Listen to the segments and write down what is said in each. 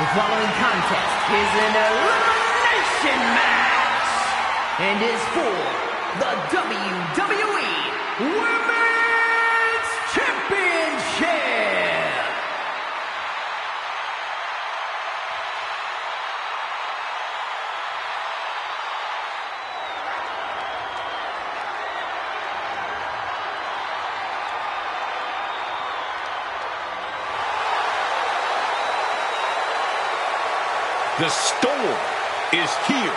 The following contest is an elimination match and is for the WWE Women's Championship. The Storm is here.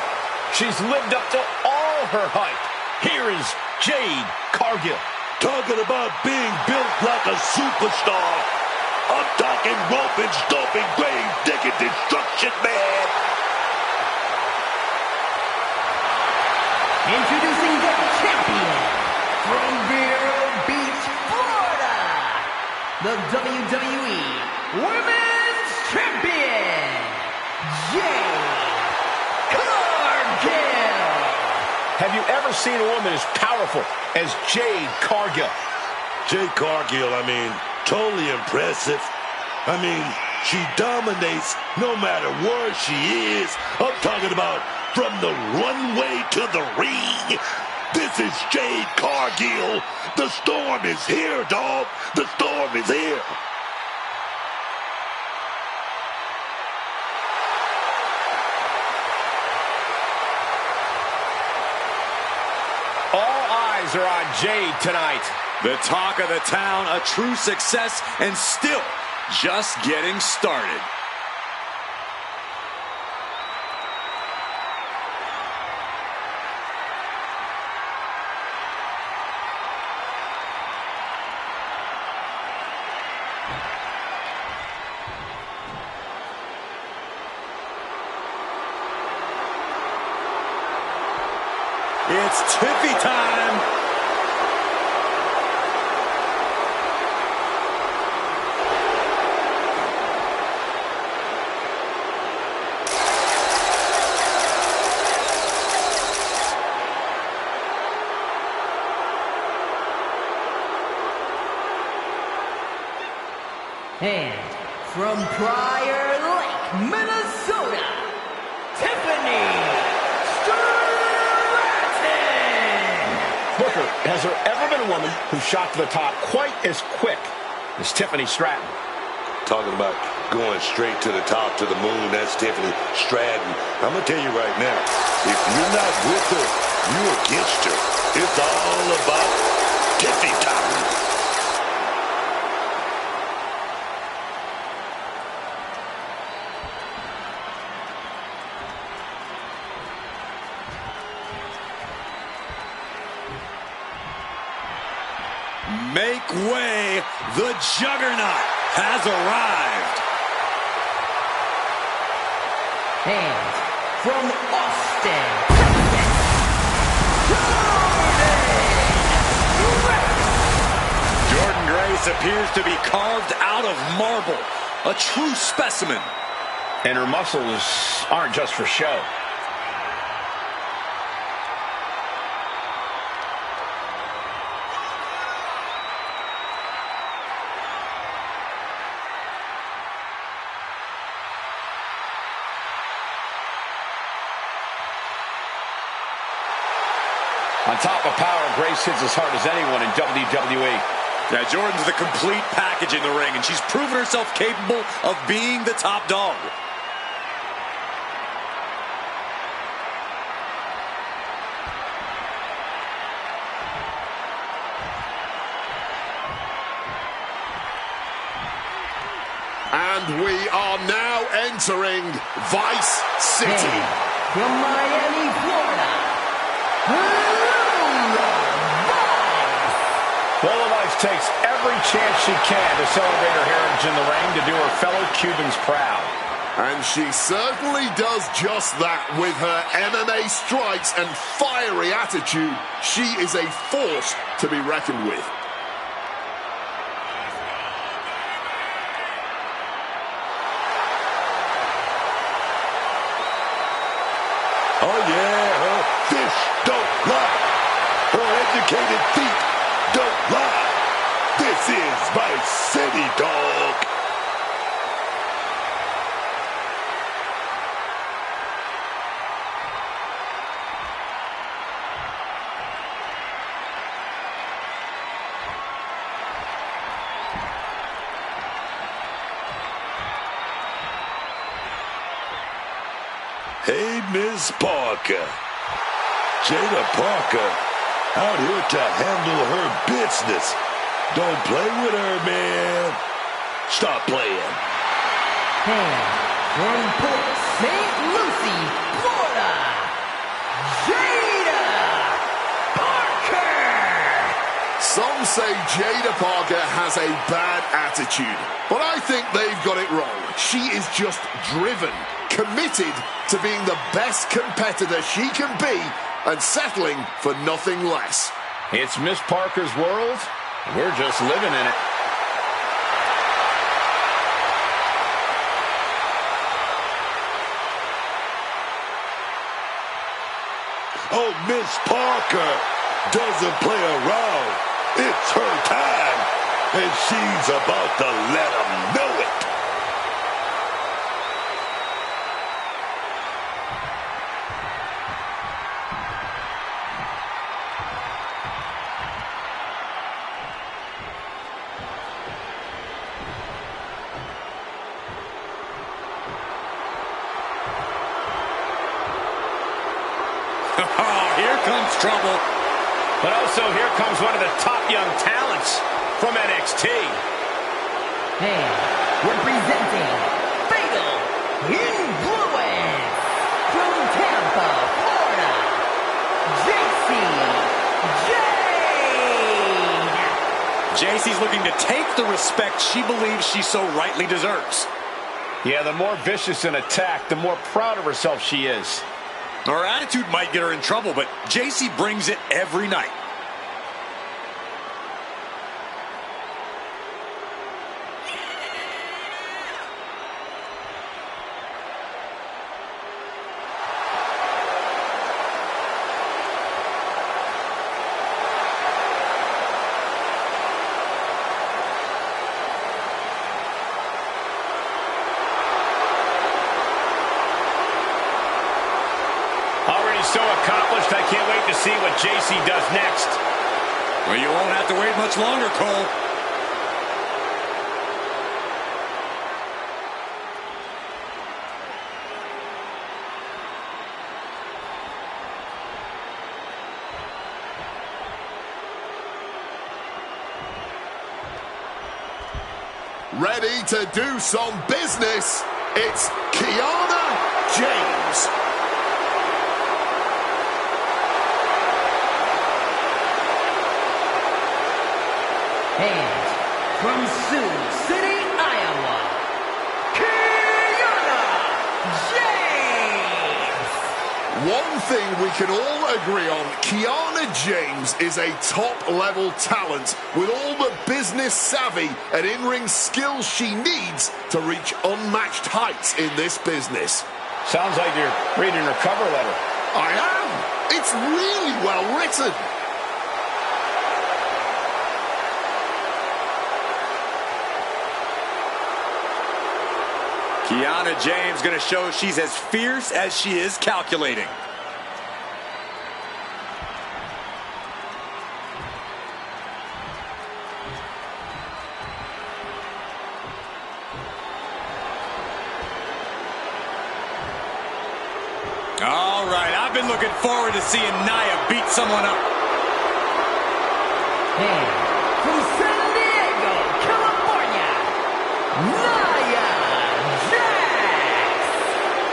She's lived up to all her hype. Here is Jade Cargill. Talking about being built like a superstar. I'm talking rope and stomping, grave digging destruction, man. Introducing the champion from Vero Beach, Florida, the WWE Women's Champion, Jade Cargill. Have you ever seen a woman as powerful as Jade Cargill? Jade Cargill, totally impressive. She dominates no matter where she is. I'm talking about from the runway to the ring. This is Jade Cargill. The Storm is here, dog. The Storm is here. All eyes are on Jade tonight. The talk of the town, a true success, and still just getting started. It's Tiffy time. And from Prior Lake, Minnesota, Tiffany Stratton. Booker, has there ever been a woman who shot to the top quite as quick as Tiffany Stratton? Talking about going straight to the top, to the moon, that's Tiffany Stratton. I'm going to tell you right now, if you're not with her, you're against her. It's all about Tiffy time. Make way, the Juggernaut has arrived. And from Austin, Jordan Grace appears to be carved out of marble, a true specimen. And her muscles aren't just for show. On top of power, Grace hits as hard as anyone in WWE. Now, Jordan's the complete package in the ring, and she's proven herself capable of being the top dog. And we are now entering Vice City. and from Miami, Florida, Lola Vice takes every chance she can to celebrate her heritage in the ring to do her fellow Cubans proud. And she certainly does just that with her MMA strikes and fiery attitude. She is a force to be reckoned with. Oh yeah, her fish don't lie. Her educated feet don't lie. This is Vice City, dog. Hey, Miss Parker. Jada Parker out here to handle her business. Don't play with her, man. Stop playing. And from Port St. Lucie, Florida, Jada Parker. Some say Jada Parker has a bad attitude, but I think they've got it wrong. She is just driven, committed to being the best competitor she can be and settling for nothing less. It's Miss Parker's world. We're just living in it. Oh, Miss Parker doesn't play around. It's her time, and she's about to let them know it. Oh, here comes trouble. But also, here comes one of the top young talents from NXT. And representing Fatal Influence from Tampa, Florida, Jade. JC's looking to take the respect she believes she so rightly deserves. Yeah, the more vicious an attack, the more proud of herself she is. Her attitude might get her in trouble, but JC brings it every night. So accomplished, I can't wait to see what JC does next. Well, you won't have to wait much longer, Cole. Ready to do some business, it's Kiana James. And from Sioux City, Iowa, Kiana James. One thing we can all agree on, Kiana James is a top-level talent with all the business savvy and in-ring skills she needs to reach unmatched heights in this business. Sounds like you're reading her cover letter. I am. It's really well written. Kiana James going to show she's as fierce as she is calculating. All right, I've been looking forward to seeing Nia beat someone up. And from San Diego, California, Nia Jax.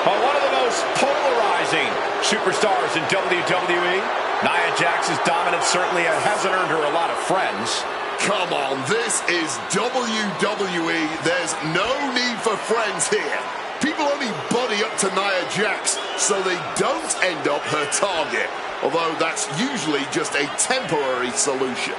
One of the most polarizing superstars in WWE. Nia Jax's dominance certainly hasn't earned her a lot of friends. Come on, this is WWE. There's no need for friends here. People only buddy up to Nia Jax so they don't end up her target, although that's usually just a temporary solution.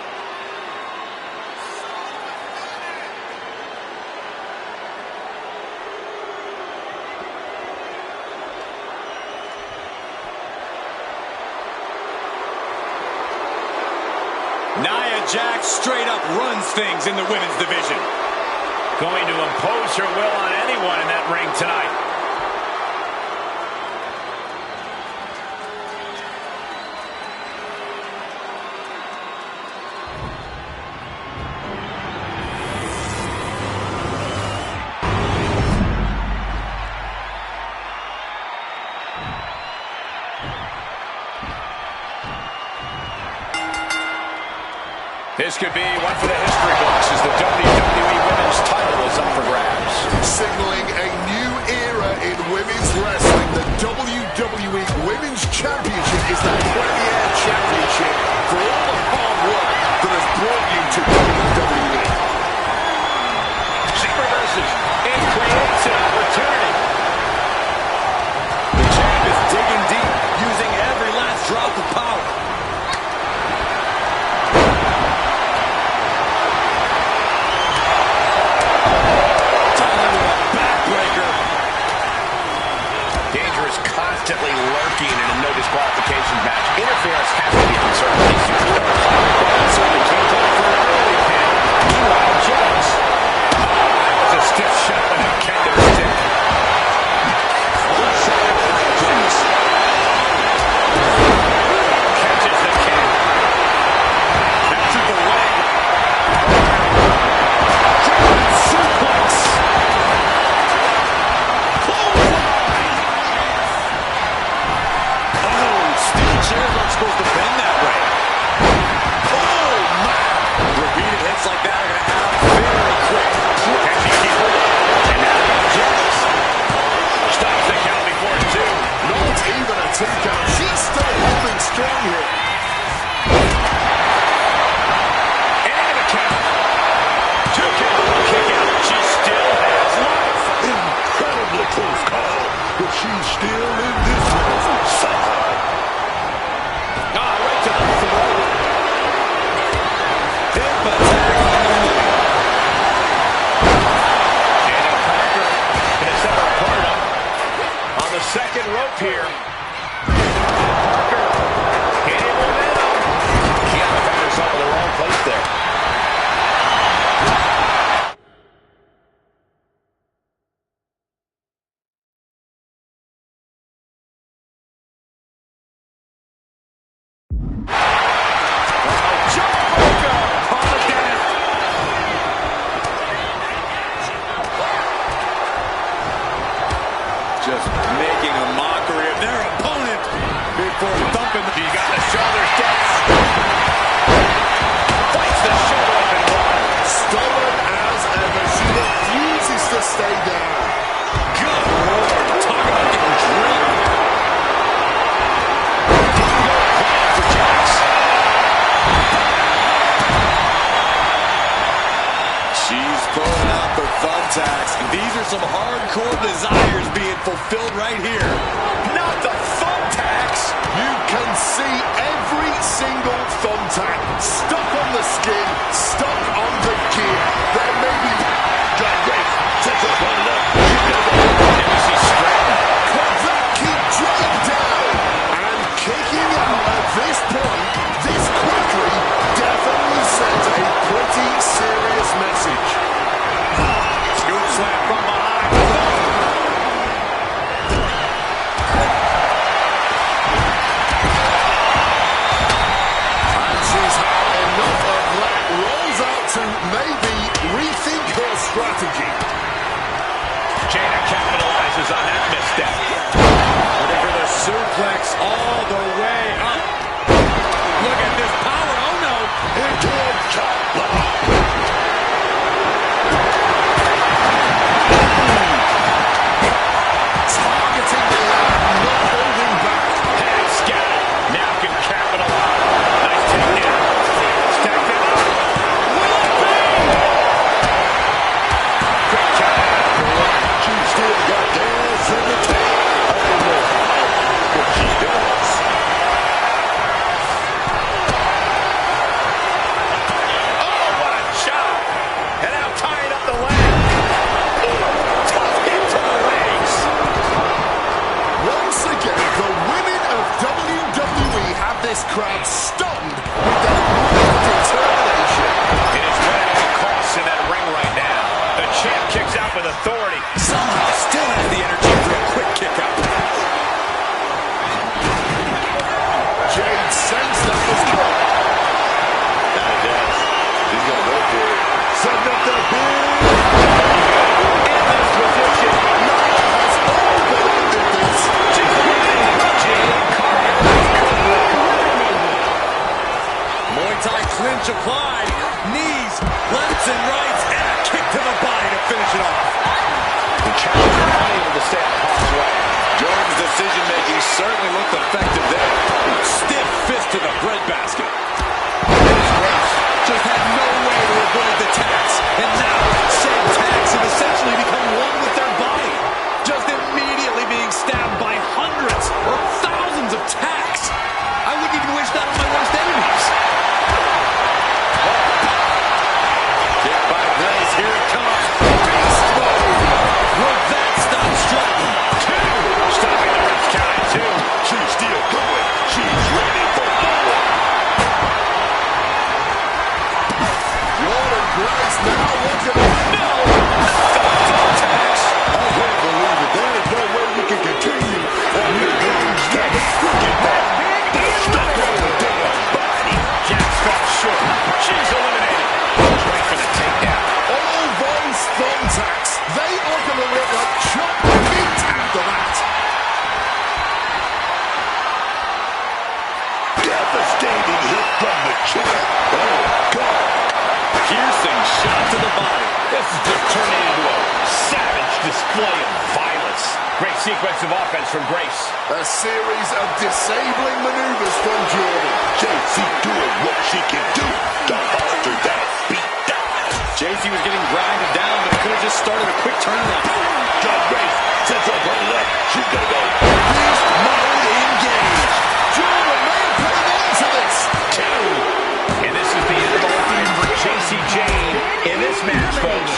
Nia Jax straight up runs things in the women's division. Going to impose her will on anyone in that ring tonight. this could be one for the history books as the WWE Women's title is up for grabs. Signaling a new era in women's wrestling, the WWE Women's Championship is the premier championship for all the hard work that has brought you to WWE. She reverses and creates an opportunity. The champ is digging deep, using every last drop of power. Constantly lurking in a no disqualification match. Interference has to be concerned with these superstars. Certainly can't go for an early pin. Meanwhile, Jax. That was a stiff shot with a kendo stick. Jax catches the kick. Back to the leg. German suplex. Chairs aren't supposed to bend that way. Oh, man! Repeated hits like that are going to add up very quick. Can she keep her? And now Jax stops the count before two. Not even a 2 count. She's still holding strong here. And into the count. 2 count. Kick out. She still has life. Incredibly close call, but she's still in this one somehow. Right to the throat. Hip attack on the way. Daniel Parker in a separate part on the second rope here. Parker gaining momentum. Kiana found herself in the wrong place there. Just making a mockery of their opponent before thumping. She got the shoulders down. Fights the shoulder up and one. Stubborn as ever, she refuses to stay down. Good Lord, talk about getting drilled. For Jax. She's pulling out the thumbtacks. These are some hardcore desires being fulfilled right here. Not the thumbtacks. You can see every single thumbtack stuck on the skin, stuck on the gear. There may be John Grace, take up on it up. She's strapped. Could that keep Jake down? And kicking out at this point, this quickly, definitely sent a pretty serious message. Scoop slam from behind. And she's had enough of that. Rolls out to maybe rethink her strategy. Jada capitalizes on that misstep. Looking for the suplex all the way up. Look at this power. Oh, no. Into a chop block. Targeting the leg, not holding back. And Scott now can capitalize. Nice takedown. Stacked it up. Will it be? Quick count after one. She still got gas in the tank. I don't know how, but she does. Oh, what a shot. And now tying up the leg. Tough hit to the legs. Once again, the women of WWE have this crowd stunned with their real determination. It is winning at all costs in that ring right now. The champ kicks out with authority. Somehow still has the energy for a quick kick out. Jade sensed that was coming. Now he does. He's going to go for it. Setting up that big. In this position. Nyla has all but ended this. She's winning. Jade Cargill has come back. Muay Thai clinch applied. certainly looked effective there. Stiff fist to the breadbasket. Just had no way to avoid the tacks. And now, said tacks have essentially become one with their body. Just immediately being stabbed by hundreds or thousands of tacks. I wouldn't even wish that on my worst enemies. Kick by Grace, here it comes. Beast mode. Will that stop Stratton? Two. Stopping the ref's count at two. She's still going. She's ready for more. Jordan Grace now looking at No. Attacks. I can't believe it. There is no way you can continue after those steps. Look at that. They're stuck on the damn body. Jax falls short. She's eliminated. Ready for the takedown. all those thumbtacks. They are going to look like chopped meat after that. Devastating hit from the chair. Oh, God. Piercing shot to the body. This is just turning into a savage display of violence. Great sequence of offense from Grace. A series of disabling maneuvers from Jordan. JC doing what she can do to alter that beat down. JC was getting grinded down, but could have just started a quick turnaround. John Grace sets up her left. She's going to go. Beast mode engaged. Jordan may have played into this. Two. And this is the end of the line for JC Jane in this match, folks.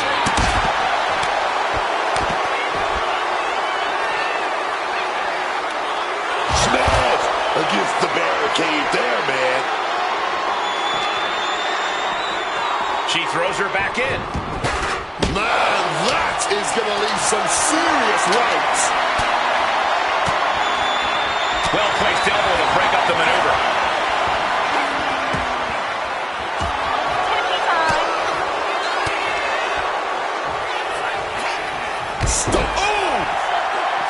Smash against the barricade there, man. She throws her back in. Man, that is going to leave some serious rights. Well-placed elbow to break up the maneuver. Stop. Oh!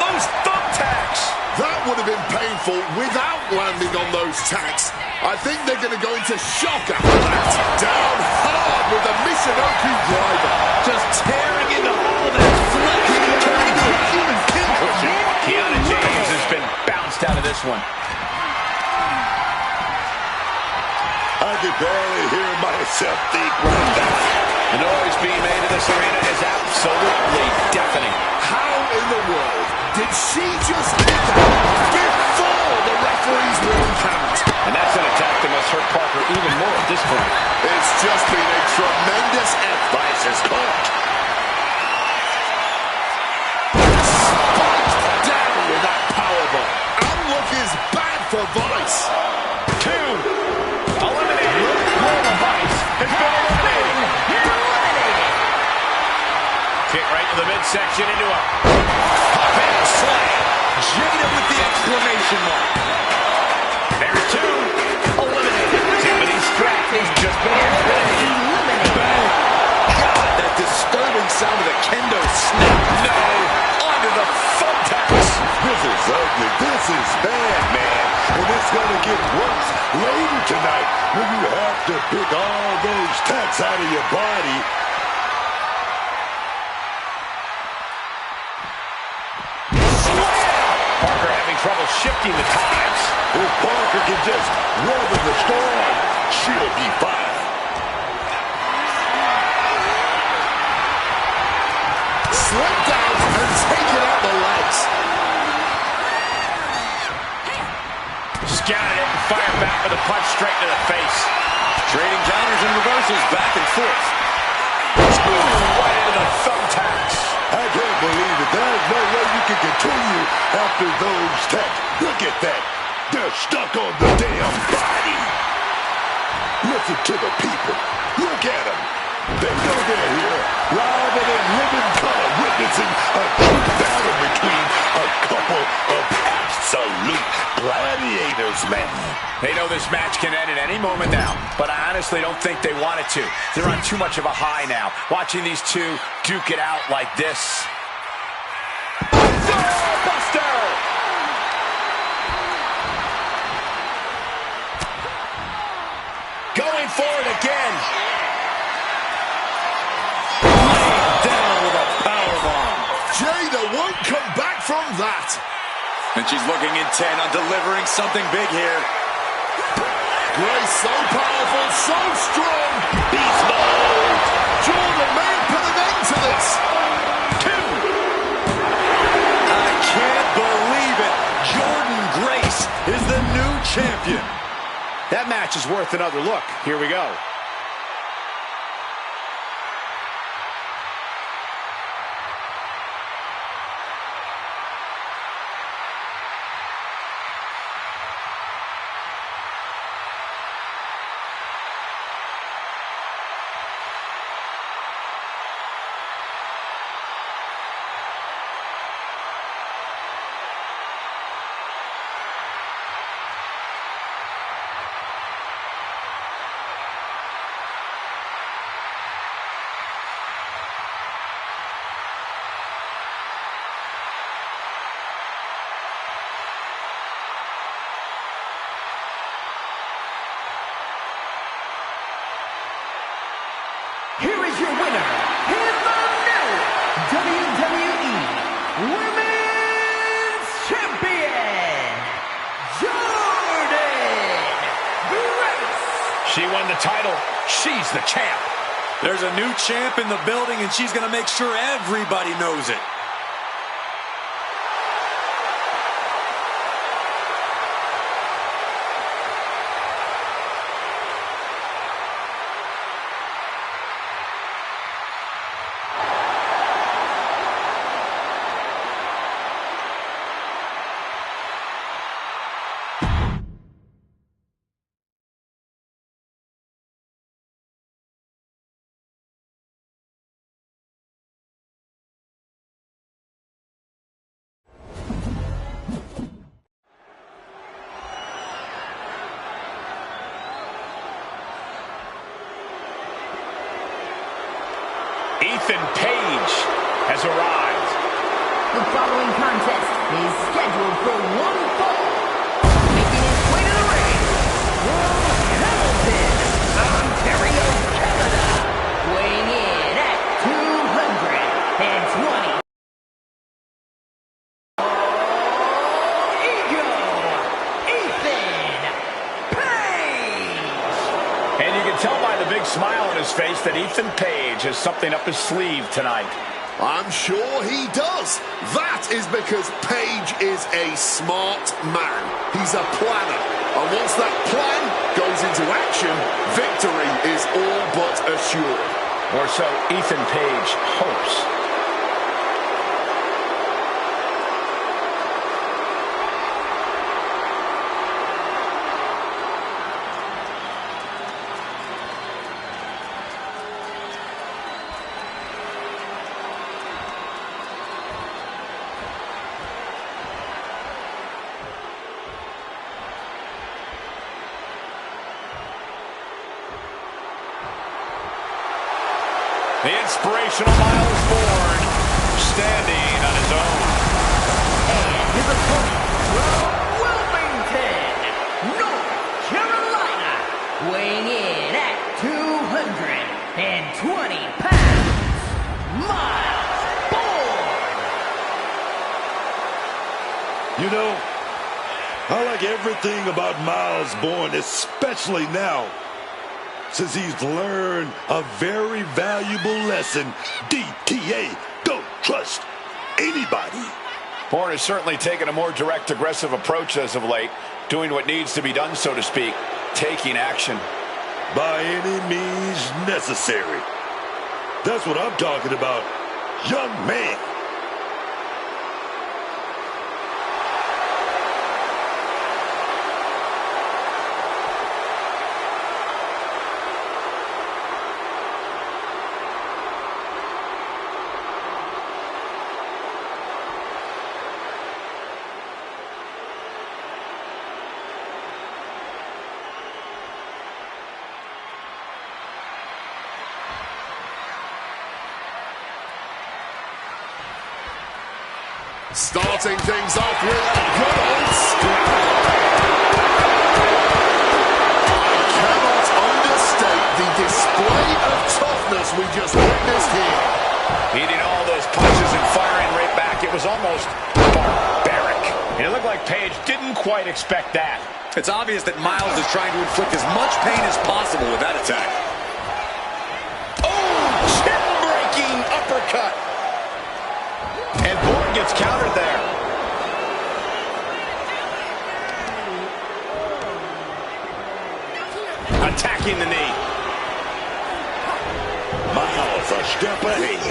Those thumbtacks! That would have been painful without landing on those tacks. I think they're going to go into shock after that. Down hard with the Michinoku driver. Just tearing into all that flesh. Turning into a human pinprick. Kiana James has been bounced out of this one. I can barely hear myself think right now. The noise being made in this arena is absolutely deafening. How in the world did she just hit that before the referee's one count? And that's an attack that must hurt Parker even more at this point. It's just been a tremendous effort. Vice is caught. Spiked down with that powerbomb. Outlook is bad for Vice. Two. Eliminated. Global Vice has been eliminated. Kick right to the midsection into a hot slam. Jada with the exclamation mark. There's two. Eliminated. Timothy Stratton has just been eliminated. God, that disturbing sound of the kendo snap. No. Onto the thumbtacks. This is ugly. This is bad, man. And it's going to get worse later tonight when you have to pick all those tacks out of your body. Parker having trouble shifting the times. If Parker can just weather the storm, she'll be fine. Slipped out and taken out the legs. Scouted it and fired back with a punch straight to the face. Trading counters and reversals back and forth. Right into the thumbtacks. I can't believe it. There's no way you can continue after those tacks. Look at that. They're stuck on the damn body. Listen to the people. Look at them. They know they're here, live and in living color, witnessing a true battle between a couple of absolute gladiators, man. They know this match can end at any moment now, but I honestly don't think they want it to. They're on too much of a high now. Watching these two duke it out like this. Buster! Going forward again. Down with a powerbomb. Jada won't come back from that. And she's looking intent on delivering something big here. Grace so powerful, so strong. Beast mode. Jordan may have put an end to this. I can't believe it. Jordan Grace is the new champion. That match is worth another look. Here we go. Here is your winner, in the new WWE Women's Champion, Jordan Grace. She won the title. She's the champ. There's a new champ in the building, and she's going to make sure everybody knows it. Ethan Page has arrived. The following contest is scheduled for one fall. Making his way to the ring from Hamilton, Ontario, Canada, weighing in at 220. Ego, Ethan Page. And you can tell by the big smile on his face that Ethan Page has something up his sleeve tonight. I'm sure he does. That is because Page is a smart man. He's a planner. And once that plan goes into action, victory is all but assured. Or so Ethan Page hopes. The inspirational Miles Bourne standing on his own. And his opponent from Wilmington, North Carolina, weighing in at 220 pounds, Miles Bourne. You know, I like everything about Miles Bourne, especially now, since he's learned a very valuable lesson. DTA, don't trust anybody. Bourne has certainly taken a more direct, aggressive approach as of late, doing what needs to be done, so to speak, taking action. By any means necessary. That's what I'm talking about, young man. Starting things off with a good old scrap. I cannot understate the display of toughness we just witnessed here. Eating all those punches and firing right back, it was almost barbaric. And it looked like like Paige didn't quite expect that. It's obvious that Miles is trying to inflict as much pain as possible with that attack. Oh, chin-breaking uppercut. And Bourne gets countered there. Attacking the knee. Miles a step ahead.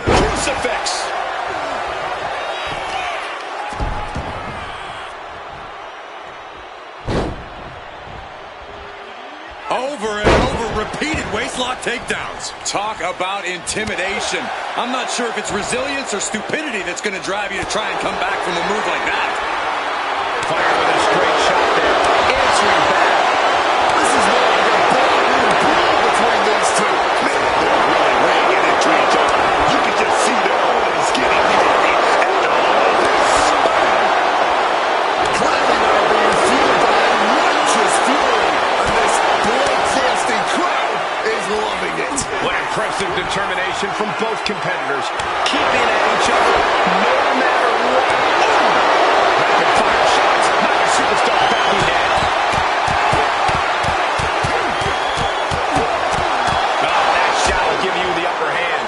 Crucifix. Over and over, repeated waistlock takedowns. Talk about intimidation. I'm not sure if it's resilience or stupidity that's going to drive you to try and come back from a move like that. Fire with a straight shot there. Answering back. This is more like a ballroom brawl between these two. Man, they're really laying it into each other. You can just see their arms getting heavy. And all of this spine. Clearly they are being fueled by a righteous fury. And this bloodthirsty crowd is loving it. What impressive determination from both competitors. Keeping at each other no matter what. Rapid fire shots. Not a superstar backing down. Oh, that shot will give you the upper hand.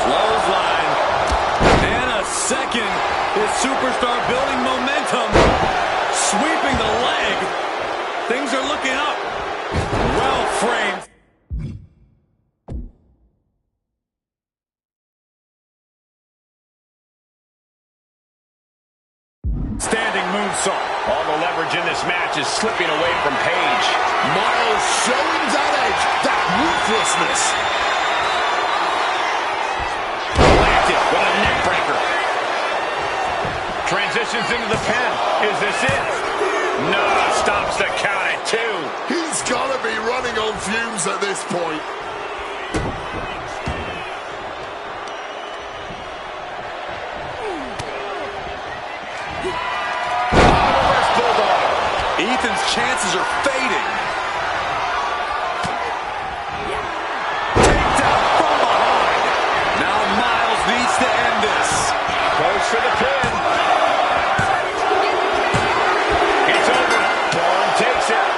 Clothesline. And a second. His superstar building momentum. Sweeping the leg. Things are looking up. Well framed. Standing moonsault. All the leverage in this match is slipping away from Paige. Miles showing that edge, that ruthlessness. Planted with a neck breaker. Transitions into the pin. Is this it? No, stops the count at 2. He's got to be running on fumes at this point. Ethan's chances are fading. Takedown from behind. Now Miles needs to end this. Goes for the pin. It's over. Bourne takes it.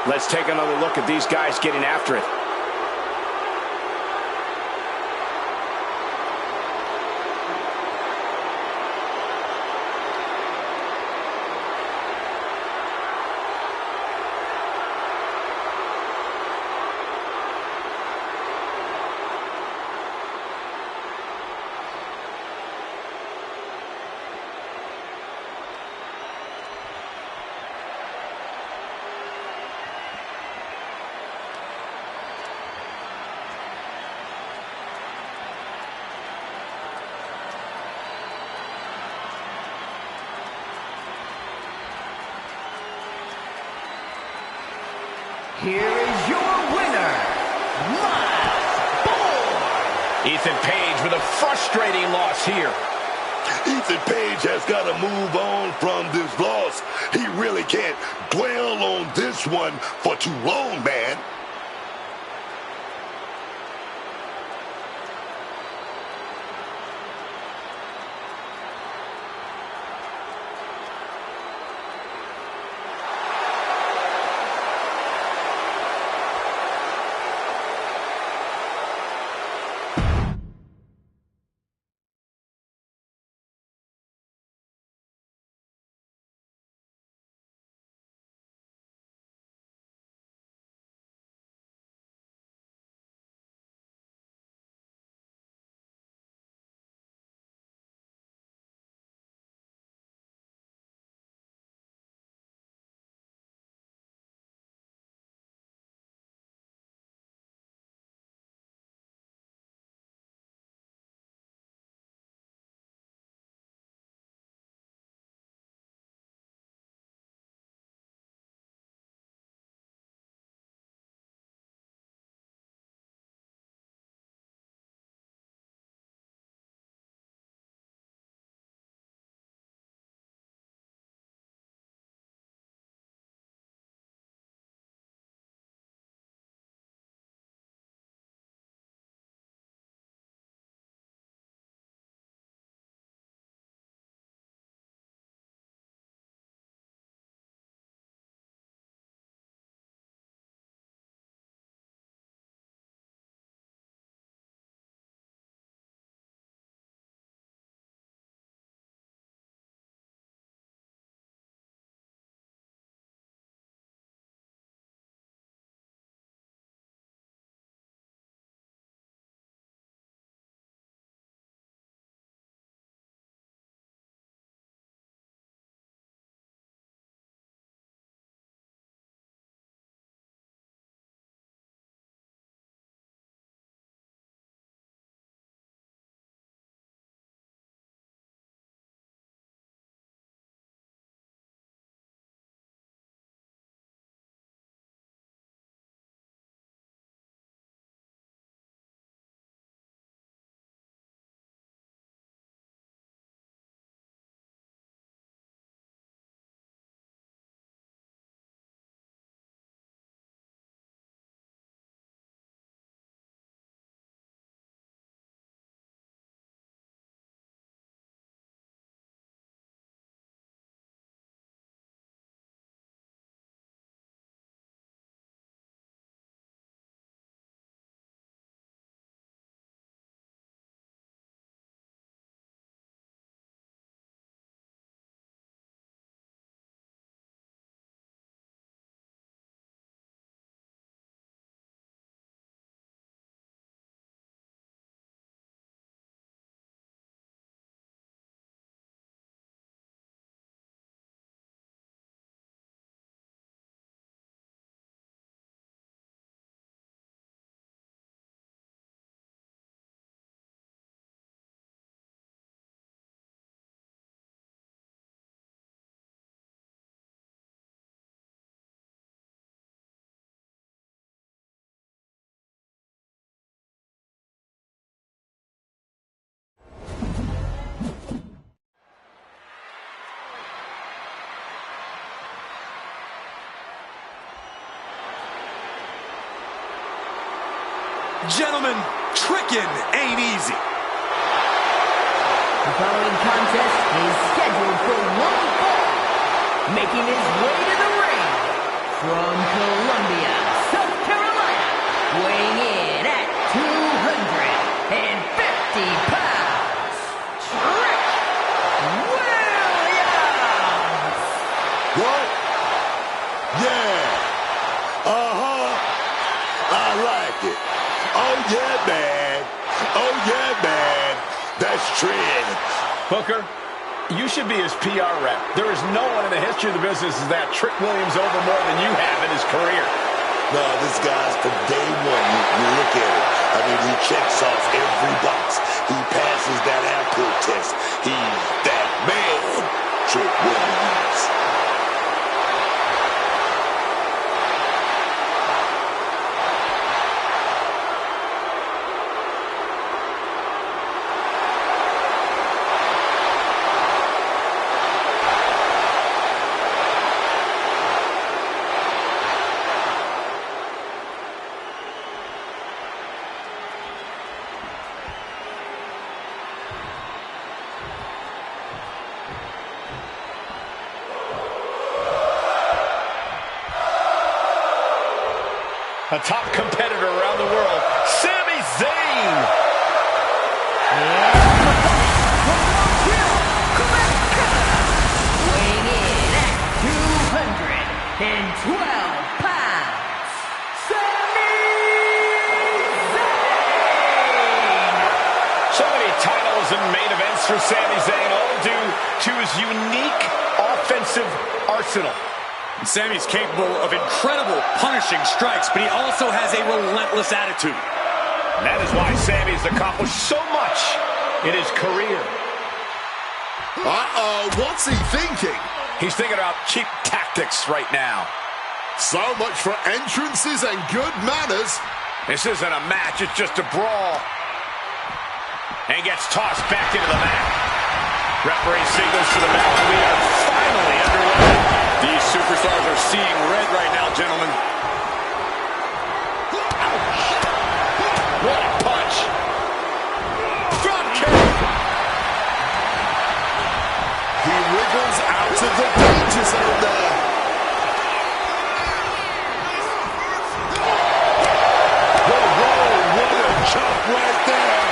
Let's take another look at these guys getting after it. Here is your winner, Miles Bourne. Ethan Page with a frustrating loss here. Ethan Page has got to move on from this loss. He really can't dwell on this one for too long, man. Gentlemen, tricking ain't easy. The following contest is scheduled for one fall. Making his way to the ring from Columbia, South Carolina, weighing in at 250 pounds, Trick Williams! What? Yeah. Uh-huh. I like it. Oh, yeah, man. Oh, yeah, man. That's Trick. Booker, you should be his PR rep. There is no one in the history of the business that Trick Williams over more than you have in his career. No, this guy's from day one. You look at it. I mean, he checks off every box. He passes that output test. He's that man, Trick Williams. A top competitor around the world, Sami Zayn. Weighing in at 212 pounds, Sami Zayn! So many titles and main events for Sami Zayn, all due to his unique offensive arsenal. Sammy's capable of incredible punishing strikes, but he also has a relentless attitude. And that is why Sammy's accomplished so much in his career. Uh-oh, what's he thinking? He's thinking about cheap tactics right now. So much for entrances and good manners. This isn't a match, it's just a brawl. And gets tossed back into the mat. Referee signals to the mat. We are finally underway. These superstars are seeing red right now, gentlemen. What a punch. Drop kick. He wriggles out of the danger zone there. Whoa, what a chop right there.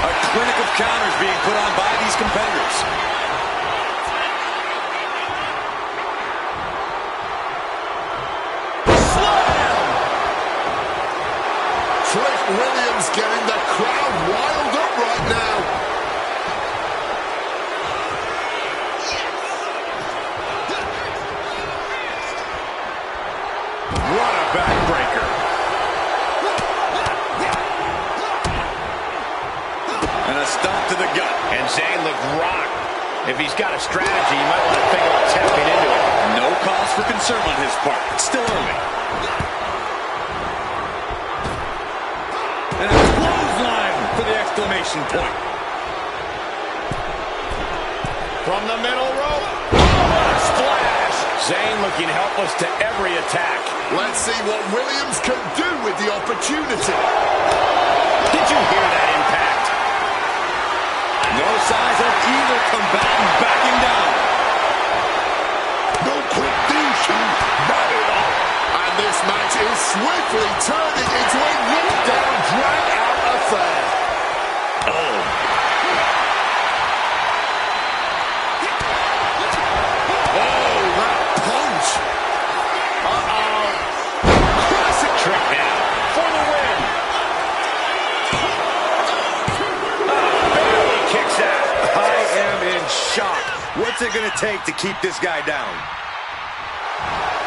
A clinic of counters being put on by these competitors. Trick Williams getting the crowd riled up right now. What a backbreaker. And a stomp to the gut. And Zayn looked rocked. If he's got a strategy, you might want to think about tapping into it. No cause for concern on his part. It's still early. And a clothesline for the exclamation point. From the middle rope. Oh, what a splash. Zayn looking helpless to every attack. Let's see what Williams can do with the opportunity. Did you hear that impact? No signs of either combatant backing down. No quick douche, not at all. And this match is swiftly turning into a knockdown, drag-out affair. Oh. Oh, that punch. Uh-oh. Classic Trick now for the win. Barely kicks out. I am in shock. What's it going to take to keep this guy down?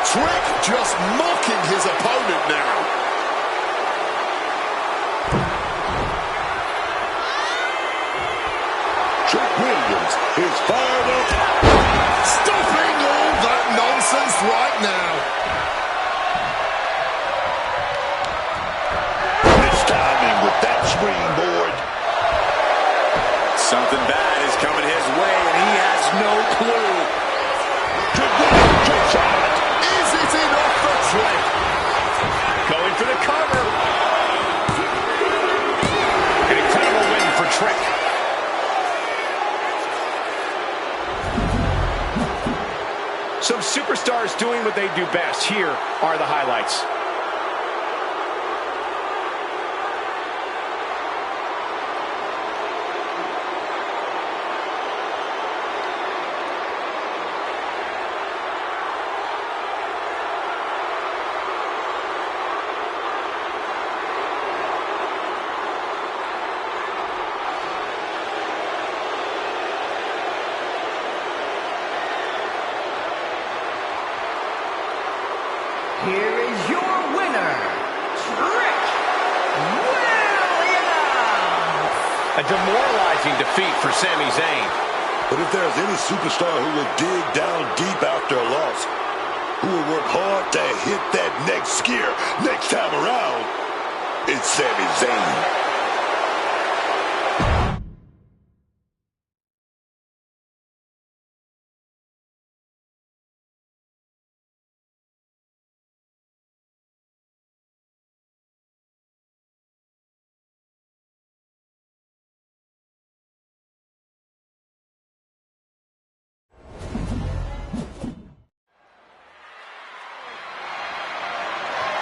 Trick just mocking his opponent now. Trick Williams is fired up. Stopping all that nonsense right now. This timing with that springboard. Something bad is coming his way, and he has no clue. Trick Williams kicks out. Is it enough for Trick? Going for the cover. Some superstars doing what they do best. Here are the highlights. Here is your winner, Trick Williams. A demoralizing defeat for Sami Zayn. But if there's any superstar who will dig down deep after a loss, who will work hard to hit that next gear next time around, it's Sami Zayn.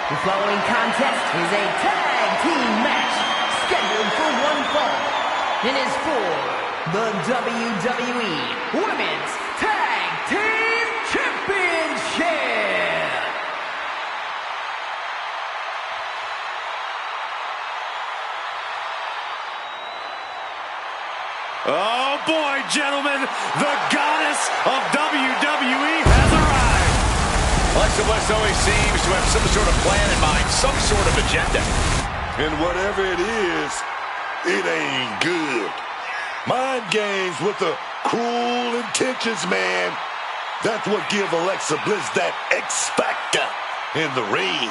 The following contest is a tag team match scheduled for one fall and is for the WWE Women's Tag Team Championship. Oh boy, gentlemen, the goddess of WWE has arrived. Alexa Bliss always seems to have some sort of plan in mind, some sort of agenda. And whatever it is, it ain't good. Mind games with the cruel intentions, man. That's what give Alexa Bliss that X factor in the ring.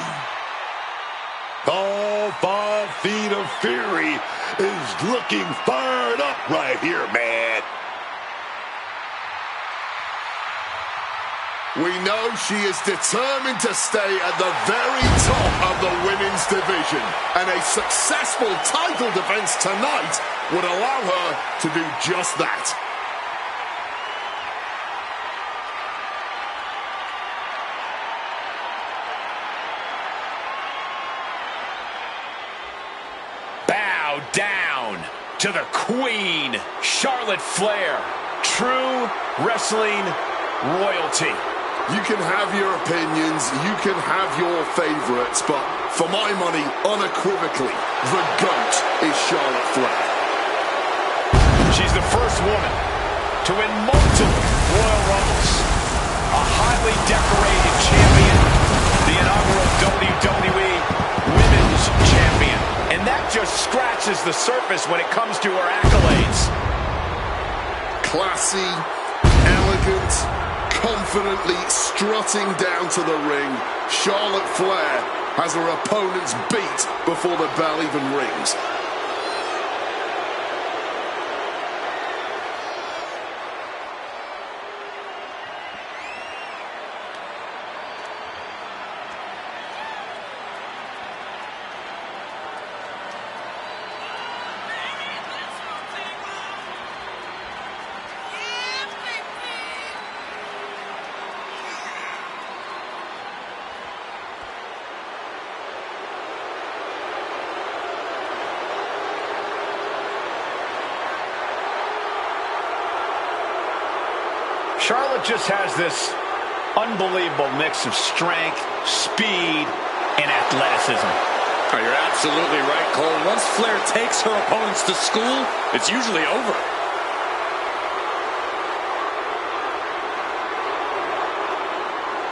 All 5 feet of fury is looking fired up right here, man. We know she is determined to stay at the very top of the women's division, and a successful title defense tonight would allow her to do just that. Bow down to the Queen, Charlotte Flair. True wrestling royalty. You can have your opinions, you can have your favorites, but for my money, unequivocally, the GOAT is Charlotte Flair. She's the first woman to win multiple Royal Rumbles, a highly decorated champion, the inaugural WWE Women's Champion, and that just scratches the surface when it comes to her accolades. Classy, elegant, confidently strutting down to the ring, Charlotte Flair has her opponents beat before the bell even rings. Charlotte just has this unbelievable mix of strength, speed, and athleticism. Oh, you're absolutely right, Cole. Once Flair takes her opponents to school, it's usually over.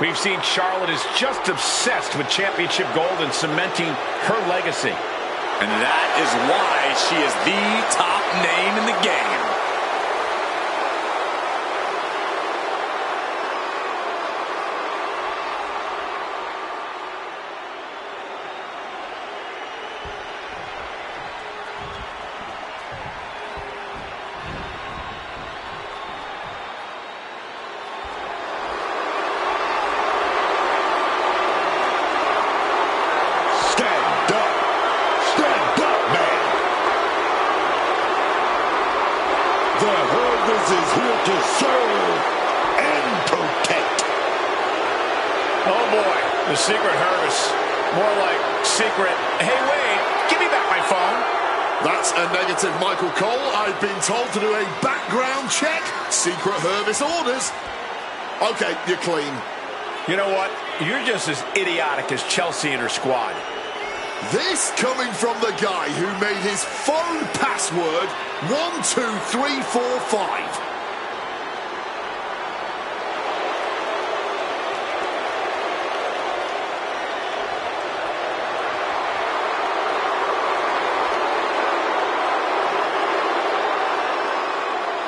We've seen Charlotte is just obsessed with championship gold and cementing her legacy. And that is why she is the top name in the game. The Hervis is here to serve and protect. The secret Hervis. More like secret, hey, wait, give me back my phone. That's a negative, Michael Cole. I've been told to do a background check. Secret Hervis orders. Okay, you're clean. You know what? You're just as idiotic as Chelsea and her squad. This coming from the guy who made his phone password 12345.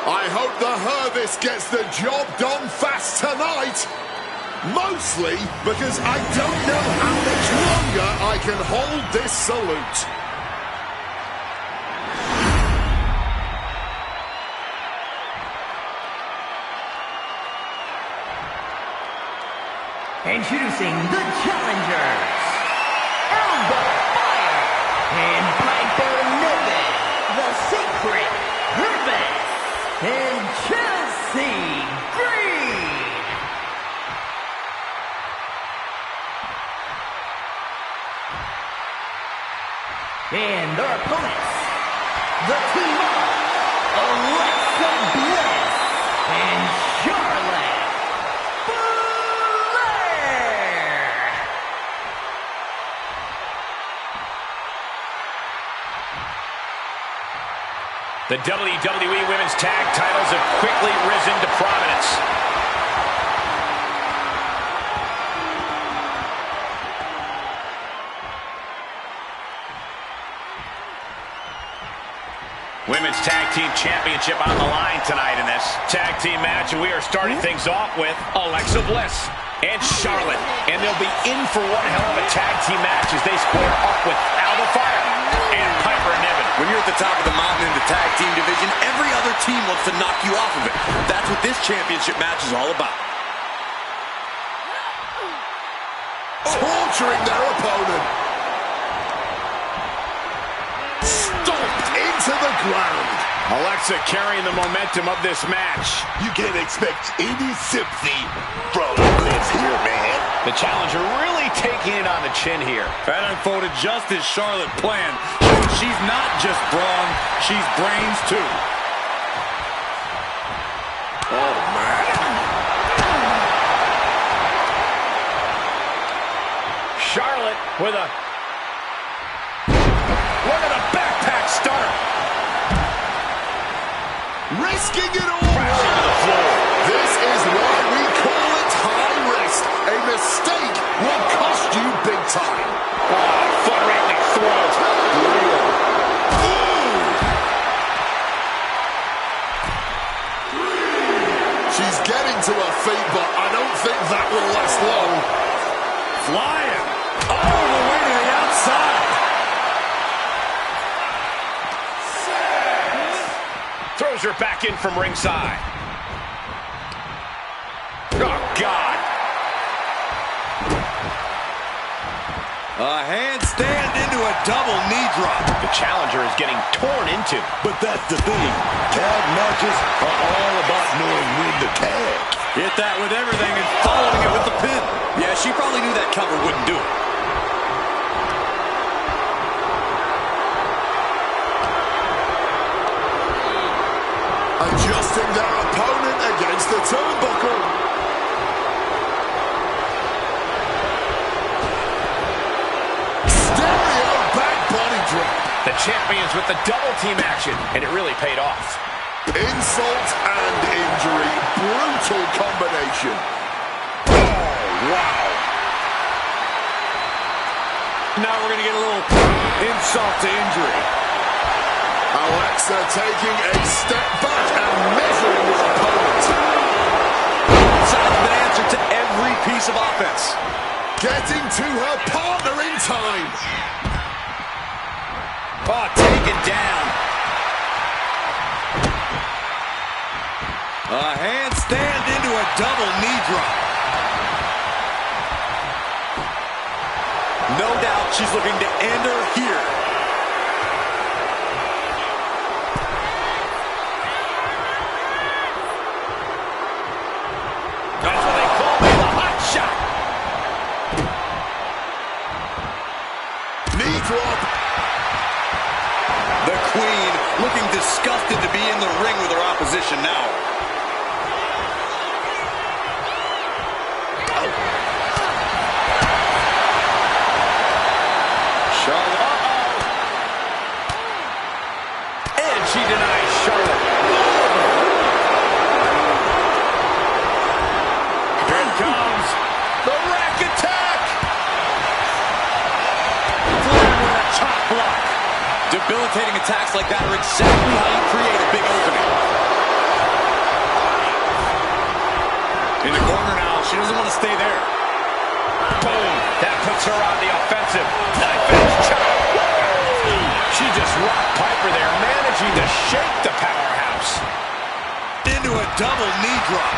I hope the Hervis gets the job done fast tonight. Mostly because I don't know how much longer I can hold this salute. Introducing the challengers, Elbow Fire and Piper Niven, the Secret Hervis, and Chelsea Green. And their opponents, the team of Alexa Bliss and Charlotte Flair. The WWE Women's Tag Titles have quickly risen to prominence. Women's Tag Team Championship on the line tonight in this tag team match, and we are starting things off with Alexa Bliss and Charlotte, and they'll be in for one hell of a tag team match as they square up with Alba Fire and Piper Niven. When you're at the top of the mountain in the tag team division, every other team wants to knock you off of it. That's what this championship match is all about. Torturing their opponent. Stomped into the ground. Alexa carrying the momentum of this match. You can't expect any sympathy from Bliss here, man. The challenger really taking it on the chin here. That unfolded just as Charlotte planned. She's not just brawn, she's brains too. Oh, man. Charlotte with a... Look at the backpack stunner. Risking it all. Crashing to the floor. This is why we call it high risk. A mistake will cost you big time. Foot right in the throat. She's getting to her feet, but I don't think that will last long. Flying all the way to the outside. Throws her back in from ringside. Oh, God. A handstand into a double knee drop. The challenger is getting torn into. But that's the thing. Tag matches are all about knowing when to tag. Hit that with everything and following it with the pin. Yeah, she probably knew that cover wouldn't do it. Adjusting their opponent against the turnbuckle. Stereo back body drop. The champions with the double team action, and it really paid off. Insult and injury. Brutal combination. Oh, wow. Now we're going to get a little insult to injury. Alexa taking a step back and measuring her opponent. Sounds an answer to every piece of offense. Getting to her partner in time. Oh, taken down. A handstand into a double knee drop. No doubt she's looking to end her here. That's what they call it, the hot shot. now. Charlotte. And she denies Charlotte. Here it comes. The rack attack. Flair with a chop block. Debilitating attacks like that are exactly how you create a big opening. In the corner now, she doesn't want to stay there. Boom. That puts her on the offensive. Knife edge chop. She just rocked Piper there, managing to shake the powerhouse. Into a double knee drop.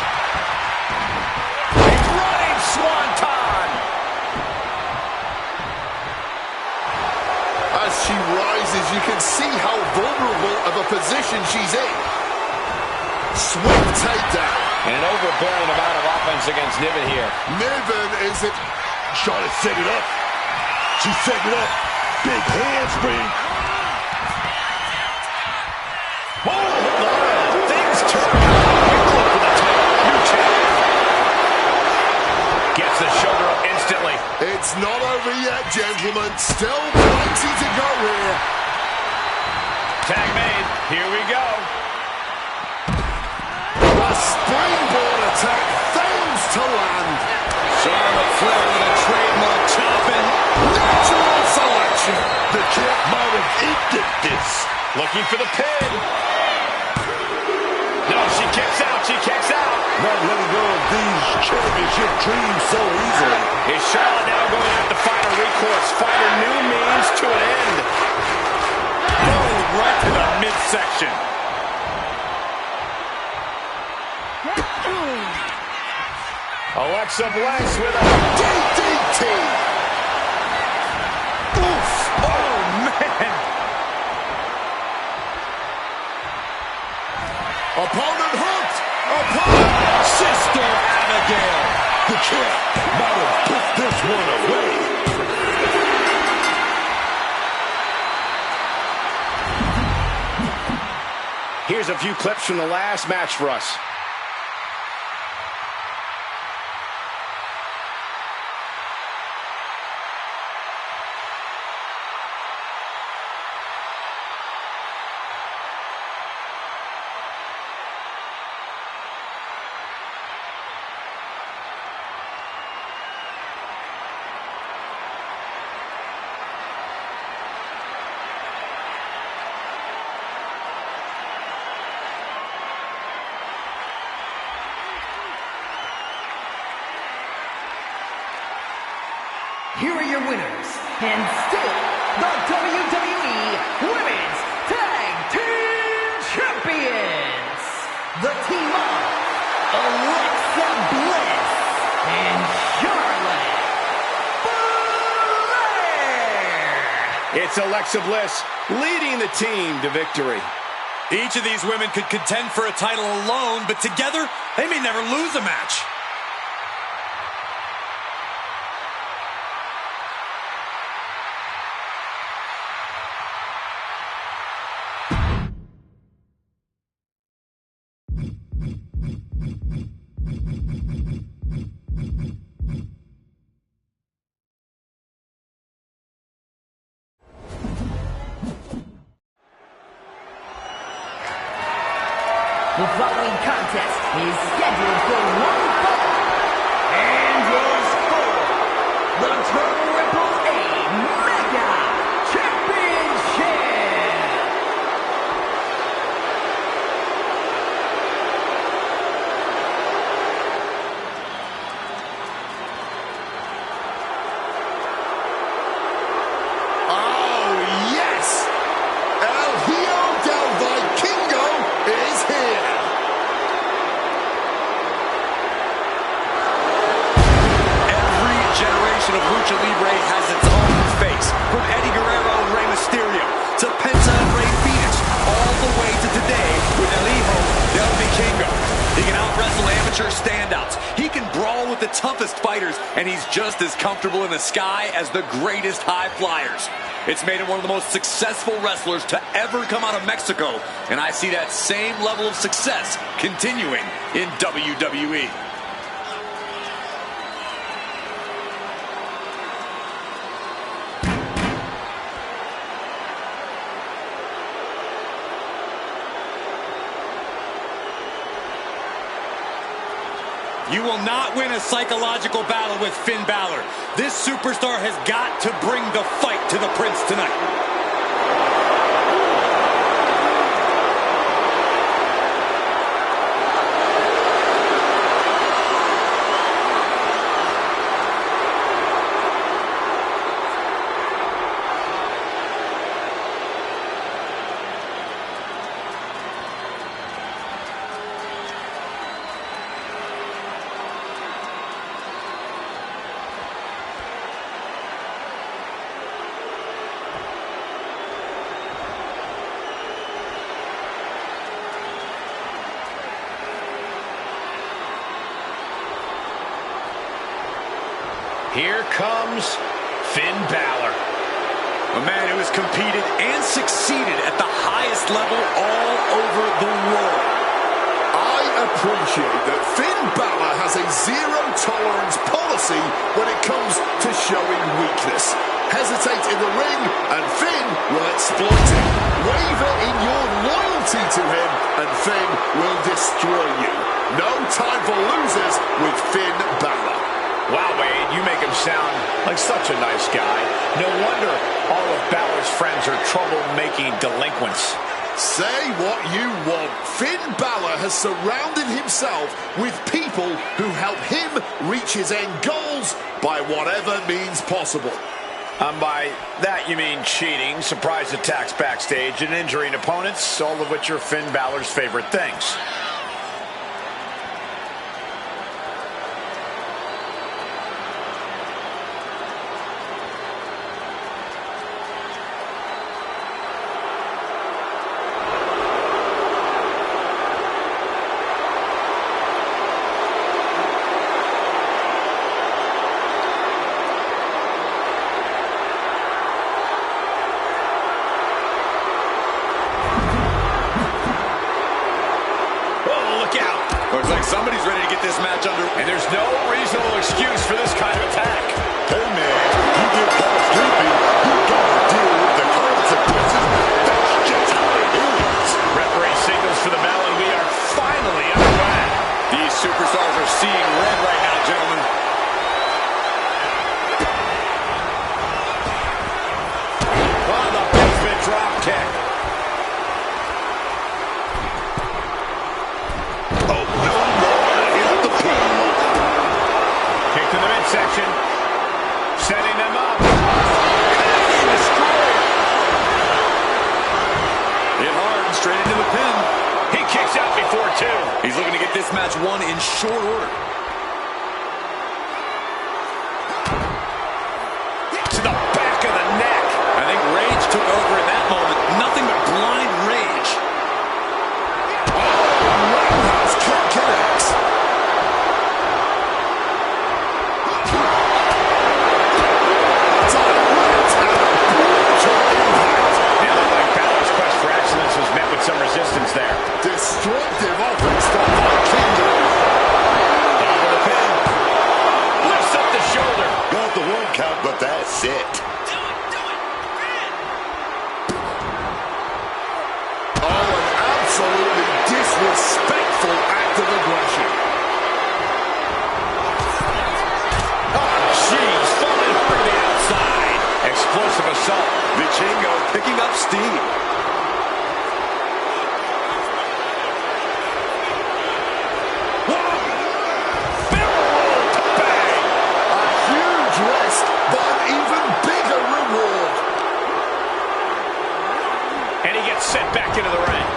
A running swanton. As she rises, you can see how vulnerable of a position she's in. Swift takedown. And an overbearing amount of offense against Niven here. Niven isn't... Charlotte set it up. She set it up. Big handspring. Things turn quickly for the title. New champ. Gets the shoulder up instantly. It's not over yet, gentlemen. Still plenty to go here. Tag made. Here we go. The springboard attack fails to land. Charlotte Flair with a trademark chopping. Natural selection. The champ might have ended this. Looking for the pin. No, she kicks out. She kicks out. Not letting go of these championship dreams so easily. Is Charlotte now going to have to find a recourse, find a new means to an end? Boom, right to the midsection. Alexa Bliss with a DDT. oof. Oh, man. Opponent hooked. Opponent. Sister Abigail. The champ might have put this one away. Here's a few clips from the last match for us. Here are your winners, and still the WWE Women's Tag Team Champions, the team of Alexa Bliss and Charlotte Flair. It's Alexa Bliss leading the team to victory. Each of these women could contend for a title alone, but together, they may never lose a match. The following contest is scheduled for one fall and is for the Triple-A Mega Championship. Oh, yes! El Hijo del Vikingo is here. Every generation of Lucha Libre has its own face. From Eddie Guerrero and Rey Mysterio to Penta and Rey Fenix, all the way to today with El Hijo del Vikingo. He can out out-wrestle amateur standouts. He can brawl with the toughest fighters, and he's just as comfortable in the sky as the greatest high flyers. It's made him one of the most successful wrestlers to ever come out of Mexico, and I see that same level of success continuing in WWE. You will not win a psychological battle with Finn Balor. This superstar has got to bring the fight to the Prince tonight. Here comes Finn Balor. A man who has competed and succeeded at the highest level all over the world. I appreciate that Finn Balor has a zero-tolerance policy when it comes to showing weakness. Hesitate in the ring, and Finn will exploit it. Waver in your loyalty to him, and Finn will destroy you. No time for losers with Finn Balor. Wow, Wade, you make him sound like such a nice guy. No wonder all of Balor's friends are trouble-making delinquents. Say what you want. Finn Balor has surrounded himself with people who help him reach his end goals by whatever means possible. By that you mean cheating, surprise attacks backstage, and injuring opponents, all of which are Finn Balor's favorite things. Looks like somebody's ready to get this match under. And there's no reasonable excuse for this kind of attack. Hey, man, you get caught sleeping, you gotta deal with the consequences. That's just how it is. Referee signals for the bell, and we are finally underway. These superstars are seeing red right now, gentlemen. On the basement drop kick. Kick to the midsection. Setting them up. Hit hard and straight into the pin. He kicks out before two. He's looking to get this match won in short order. To the back of the neck. I think rage took over in that moment. Nothing but blind rage. Roundhouse kick connects. It looked like Balor's quest for excellence was met with some resistance there. Destructive offense from the Kingdom. Top of the pin. Lifts up the shoulder. Got the one count, but that's it. Oh, an absolutely disrespectful act of aggression. Oh, jeez. Falling hard to the outside. Explosive assault. Vichingo picking up steam. A huge rest, but an even bigger reward. And he gets sent back into the ring.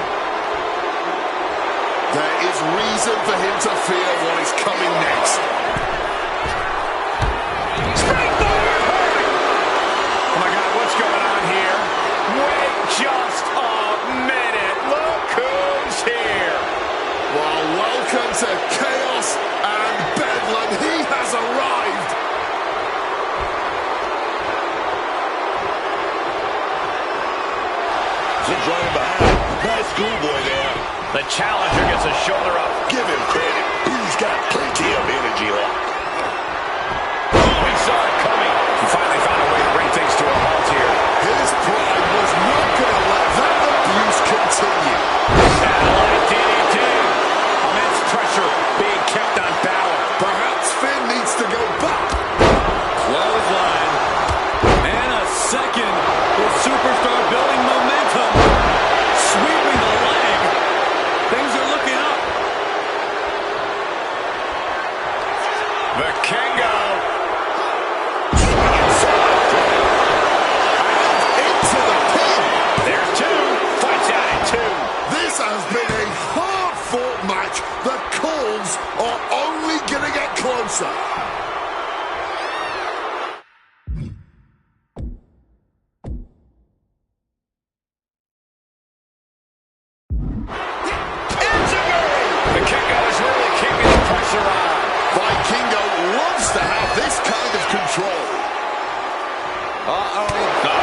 There is reason for him to fear what is coming next. Oh my God, what's going on here? Wait just a minute. Look who's here. Well, welcome into chaos and bedlam. He has arrived. Enjoying behind. Nice schoolboy there. The challenger gets a shoulder up. Give him credit. He's got plenty of energy left. Oh, he saw it coming. He finally found a way to bring things to a halt here. His pride was not going to let that abuse continue. Satellite DDT. Immense pressure being kept on Balor. Perhaps Finn needs to go back. Clothesline. And a second. The superstar building momentum. Sweeping the leg. Things are looking up. The Kingo. Into the pin. There's two. Fights out at two. This has been a hard-fought match. The calls are only going to get closer. The Kingo is really keeping the pressure on. Vikingo loves to have this kind of control.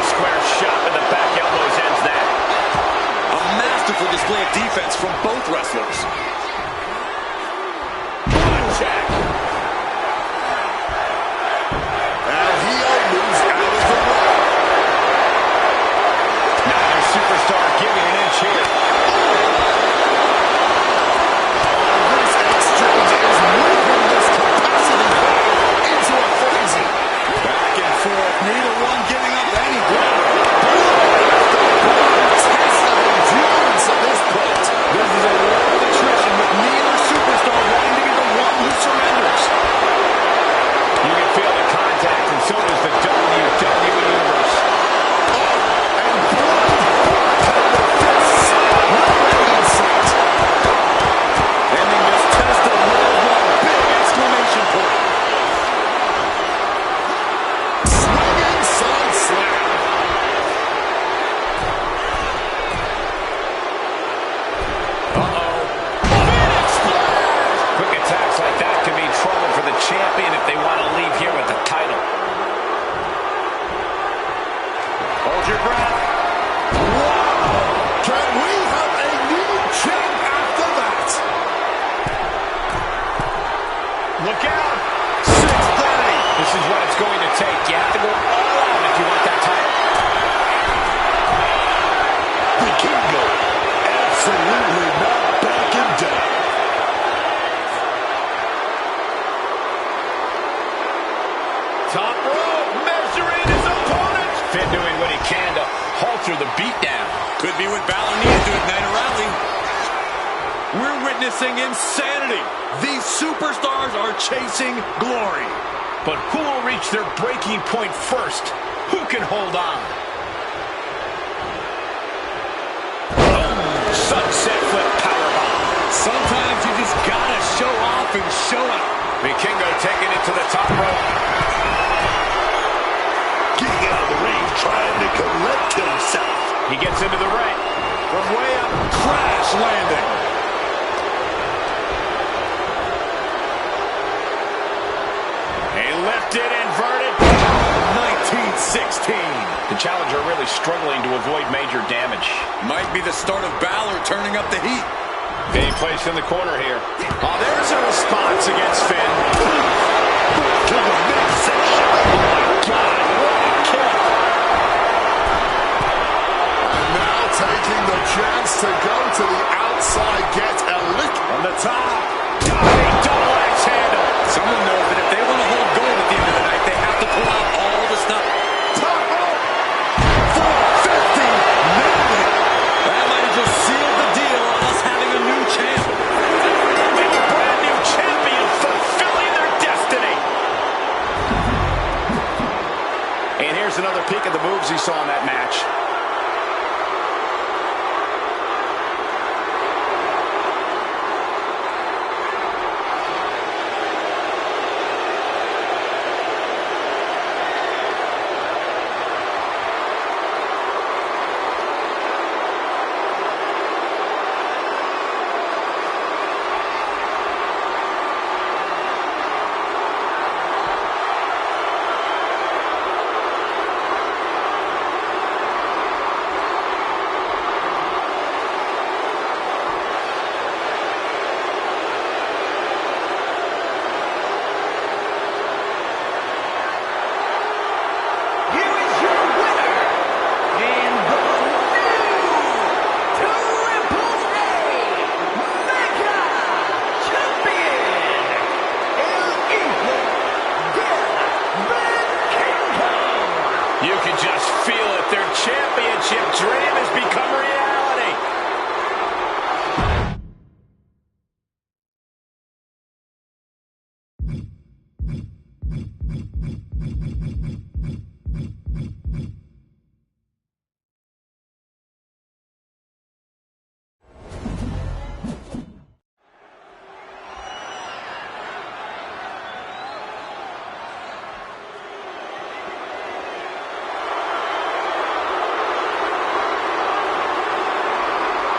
Square shot in the back elbows ends that. A masterful display of defense from both wrestlers. Check. And Hio moves out of the way. Neither superstar giving an inch here. This exchange is moving this capacity into a frenzy. Back and forth. Neither one giving up any ground. Test of endurance at this point. This is a war of attrition with neither superstar wanting to be the one who surrenders. You can feel the contact, and so does the WWE Universe. And blood from the fists. Right in sight. Ending this test of worldwide big exclamation point. Swinging side slam. Quick attacks like that can mean trouble for the champion if they want to leave here with the title. Hold your breath. Can we have a new champ after that? Look out. 6:30. This is what it's going to take. You have to go all out if you want that title. The Kingo absolutely not backing down. Top rope, measuring his opponent. Finn doing what he can to halter the beatdown. Could be what Balor needed to ignite a rally. We're witnessing insanity. These superstars are chasing glory. But who will reach their breaking point first? Who can hold on? Sunset flip powerbomb. Sometimes you just gotta show off and show out. Vikingo taking it to the top rope. Getting out of the ring, trying to collect himself. He gets into the ring. From way up, crash landing. He lifted, inverted. 1916. The challenger really struggling to avoid major damage. Might be the start of Balor turning up the heat. Getting placed in the corner here. Oh, there's a response against Finn. To the midsection. Oh, my God. What a kick. Now taking the chance to go to the outside, get a lick From the top. Diving double axe handle. Someone knows that if they want to hold gold at the end of the night, they have to pull out all the stuff. top rope. 450. Nailed it. That might have just sealed the deal on us having a new champ. And a brand new champion fulfilling their destiny. And here's another peek at the moves he saw in that match.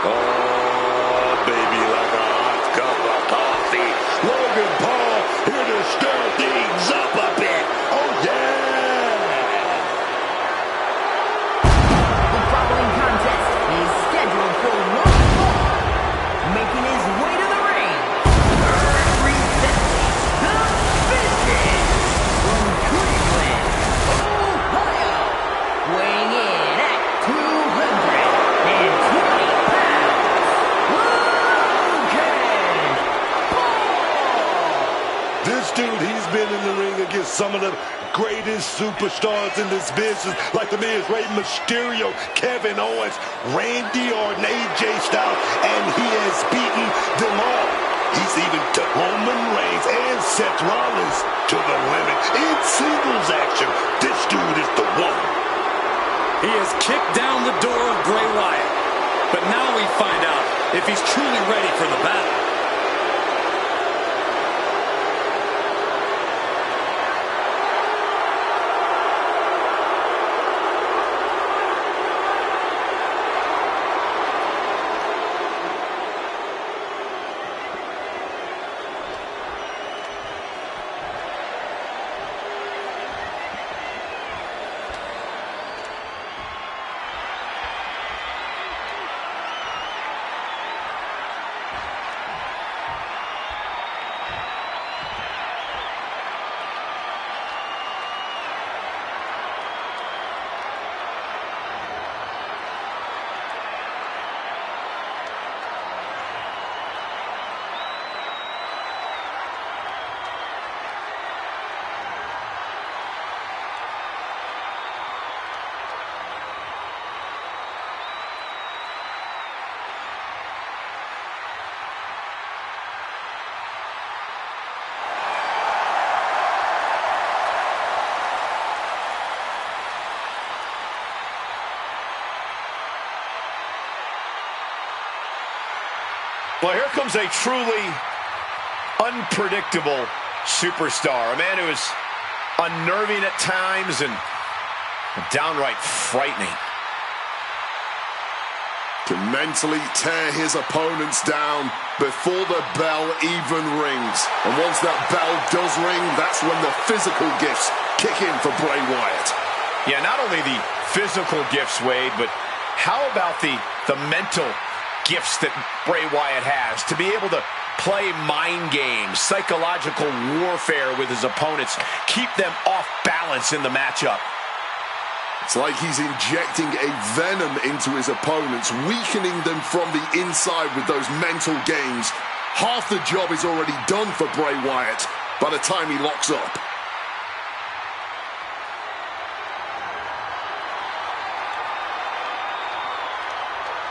Oh, baby, like a hot cup of coffee. Logan Paul here to stir things up a bit. Oh, yeah. The following contest is scheduled for one fall. Making his way to the ring, representing the Fishes from Cleveland, Ohio, weighing in at 220 pounds, Logan Paul. This dude, he's been in the ring against some of the greatest superstars in this business, like the Miz, Rey Mysterio, Kevin Owens, Randy Orton, AJ Styles, and he has beaten them all. He's even took Roman Reigns and Seth Rollins to the limit in singles action. This dude is the one. He has kicked down the door of Bray Wyatt, but now we find out if he's truly ready for the battle. Well, here comes a truly unpredictable superstar. A man who is unnerving at times and downright frightening. To mentally tear his opponents down before the bell even rings. And once that bell does ring, that's when the physical gifts kick in for Bray Wyatt. Yeah, not only the physical gifts, Wade, but how about the mental gifts that Bray Wyatt has to be able to play mind games, psychological warfare with his opponents, keep them off balance in the matchup. It's like he's injecting a venom into his opponents, weakening them from the inside with those mental games. Half the job is already done for Bray Wyatt by the time he locks up.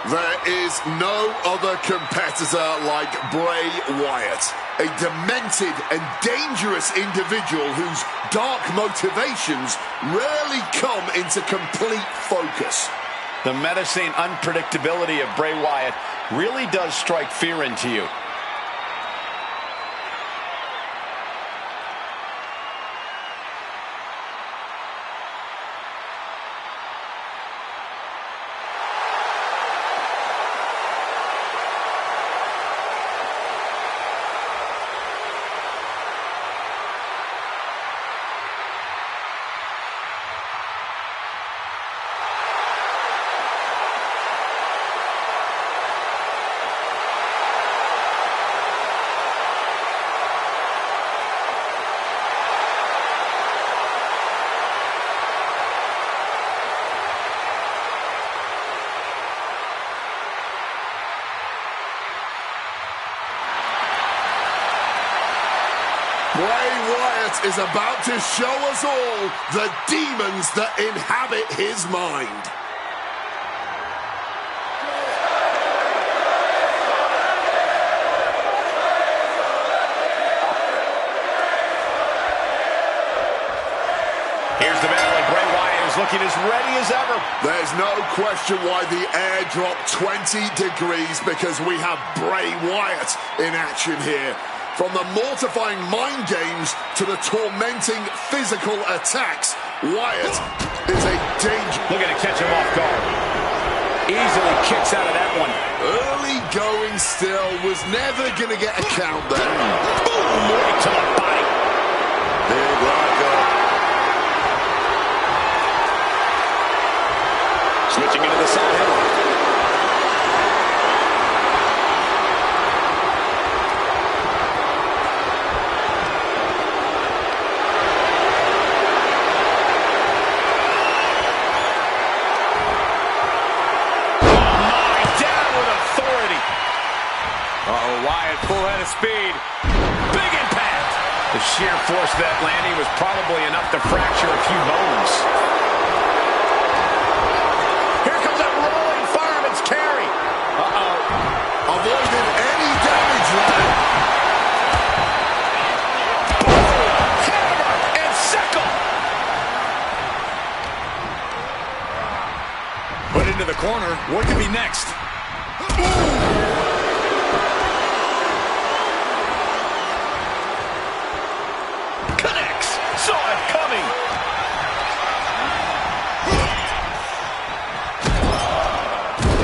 There is no other competitor like Bray Wyatt. A demented and dangerous individual whose dark motivations rarely come into complete focus. The menacing unpredictability of Bray Wyatt really does strike fear into you. Bray Wyatt is about to show us all the demons that inhabit his mind. Here's the battle, and Bray Wyatt is looking as ready as ever. There's no question why the air dropped 20 degrees, because we have Bray Wyatt in action here. From the mortifying mind games to the tormenting physical attacks, Wyatt is a danger. Looking to catch him off guard. Easily kicks out of that one. Early going still, was never going to get a count there. Boom, right to the body. Big Rocco. Switching into the side headlock. Wyatt, full head of speed. Big impact. The sheer force of that landing was probably enough to fracture a few bones. Here comes that rolling fireman's carry. Avoided any damage there. Hammer and sickle. Put into the corner. What could be next? Saw it coming.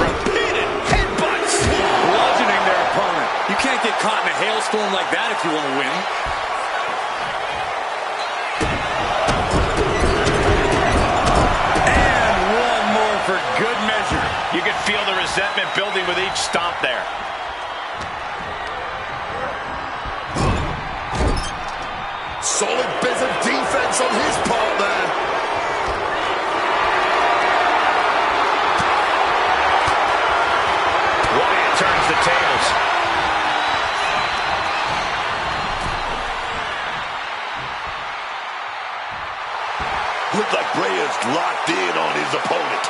Repeated headbutts. Bludgeoning their opponent. You can't get caught in a hailstorm like that if you want to win. And one more for good measure. You can feel the resentment building with each stomp there. Solid bit of defense on his part there. Wyatt turns the tables. Looked like Bray is locked in on his opponent.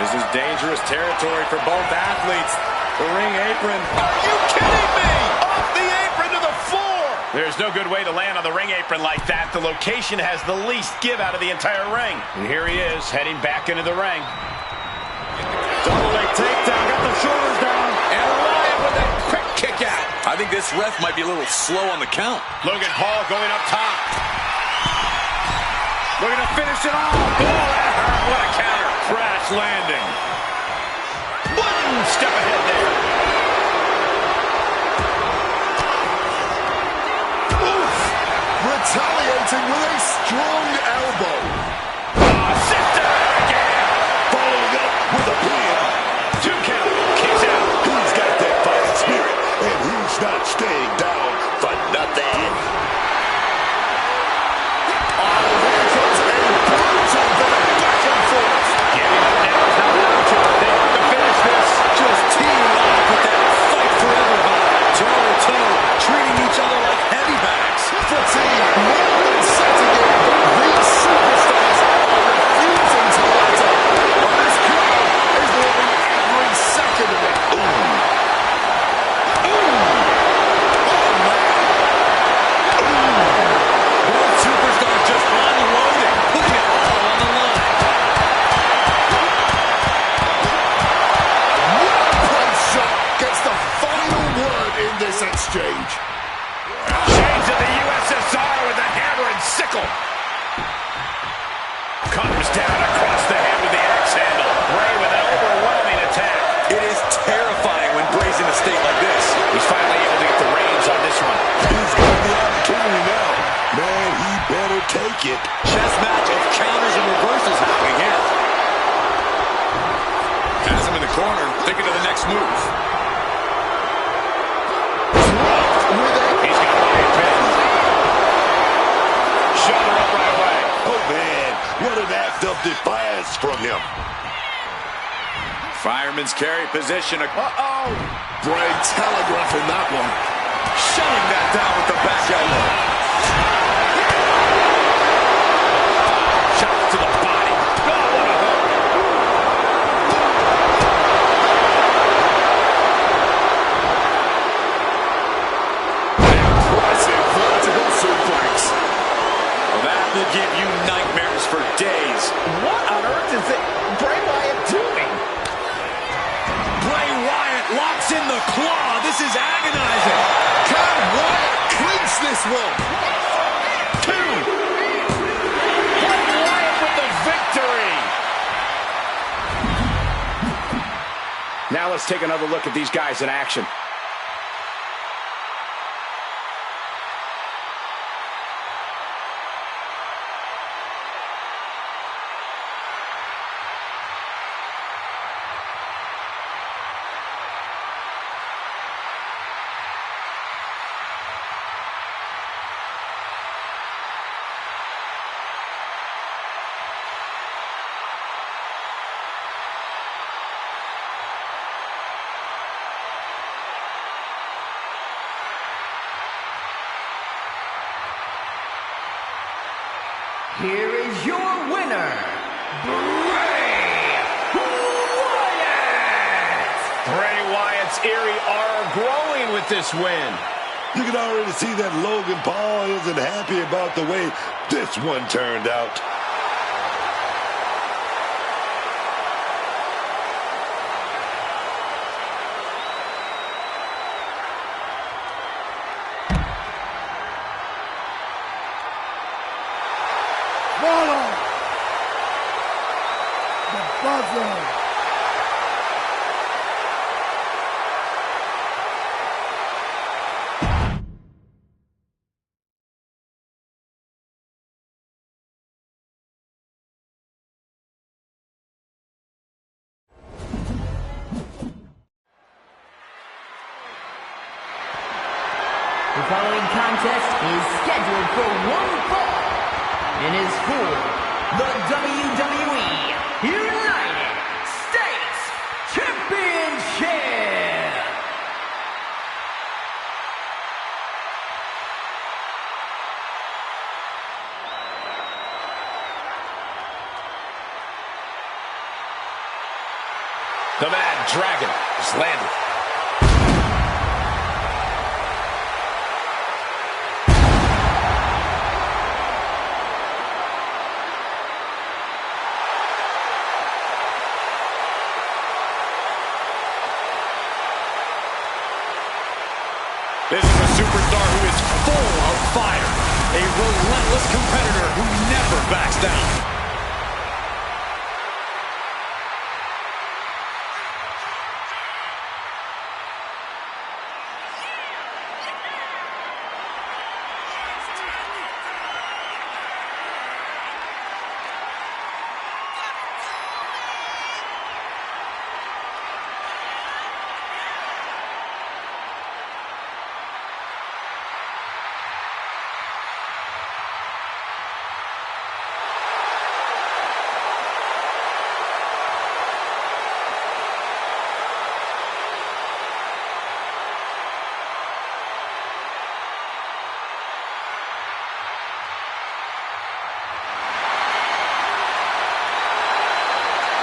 This is dangerous territory for both athletes. The ring apron. Are you kidding me? Off the apron to the floor. There's no good way to land on the ring apron like that. The location has the least give out of the entire ring. And here he is, heading back into the ring. Double leg takedown. Got the shoulders down. And Wyatt with a quick kick out. I think this ref might be a little slow on the count. Logan Paul going up top. Looking to finish it off. Oh, that hurt. What a counter. Crash landing. One step ahead there. Oof! Retaliating with a strong elbow. Sister again. Following up with a pin. 2 count. Kicks out. He's got that fighting spirit, and he's not staying down for nothing. Giving up now is not an option. They have to finish this. Just teaming up with that fight forever vibe. Toe to toe, treating each other like heavy bags. Fatigue more than setting in, but these superstars are refusing to let up. And this crowd is loving every second of it. Both superstars just unloading, putting it all on the line. Punch shot gets the final word in this exchange. Shades of the USSR with the hammer and sickle. Comes down across the head with the axe handle. Bray with an overwhelming attack. It is terrifying when Bray's in a state like this. He's finally able to get the reins on this one. He's got the opportunity now. Man, he better take it. Chess match of counters and reversals happening here. Has him in the corner, thinking of the next move. He's got Wyatt pinned. Shoulder up right away. Oh, man, what an act of defiance from him. Fireman's carry position. Bray telegraphing that one. Shutting that down with the back elbow. Shot to the body. Oh, what a hook. claw. This is agonizing. Can Wyatt clinch this one? 2. Bray Wyatt with the victory. Now let's take another look at these guys in action. Here is your winner, Bray Wyatt! Bray Wyatt's eerie aura growing with this win. You can already see that Logan Paul isn't happy about the way this one turned out. Follow the buzzer. The following contest is scheduled for one fall and is for the WWE United States Championship. The Mad Dragon is landed. This is a superstar who is full of fire. A relentless competitor who never backs down.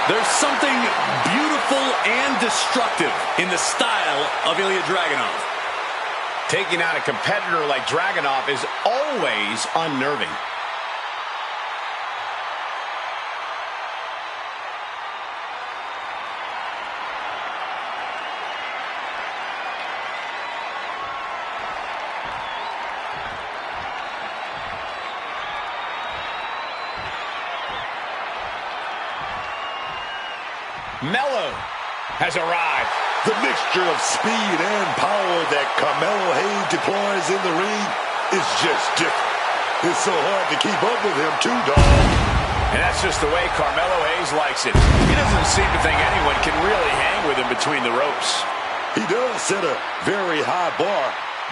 There's something beautiful and destructive in the style of Ilya Dragunov. Taking on a competitor like Dragunov is always unnerving. Mello has arrived. The mixture of speed and power that Carmelo Hayes deploys in the ring is just different. It's so hard to keep up with him too, dog. And that's just the way Carmelo Hayes likes it. He doesn't seem to think anyone can really hang with him between the ropes. He does set a very high bar,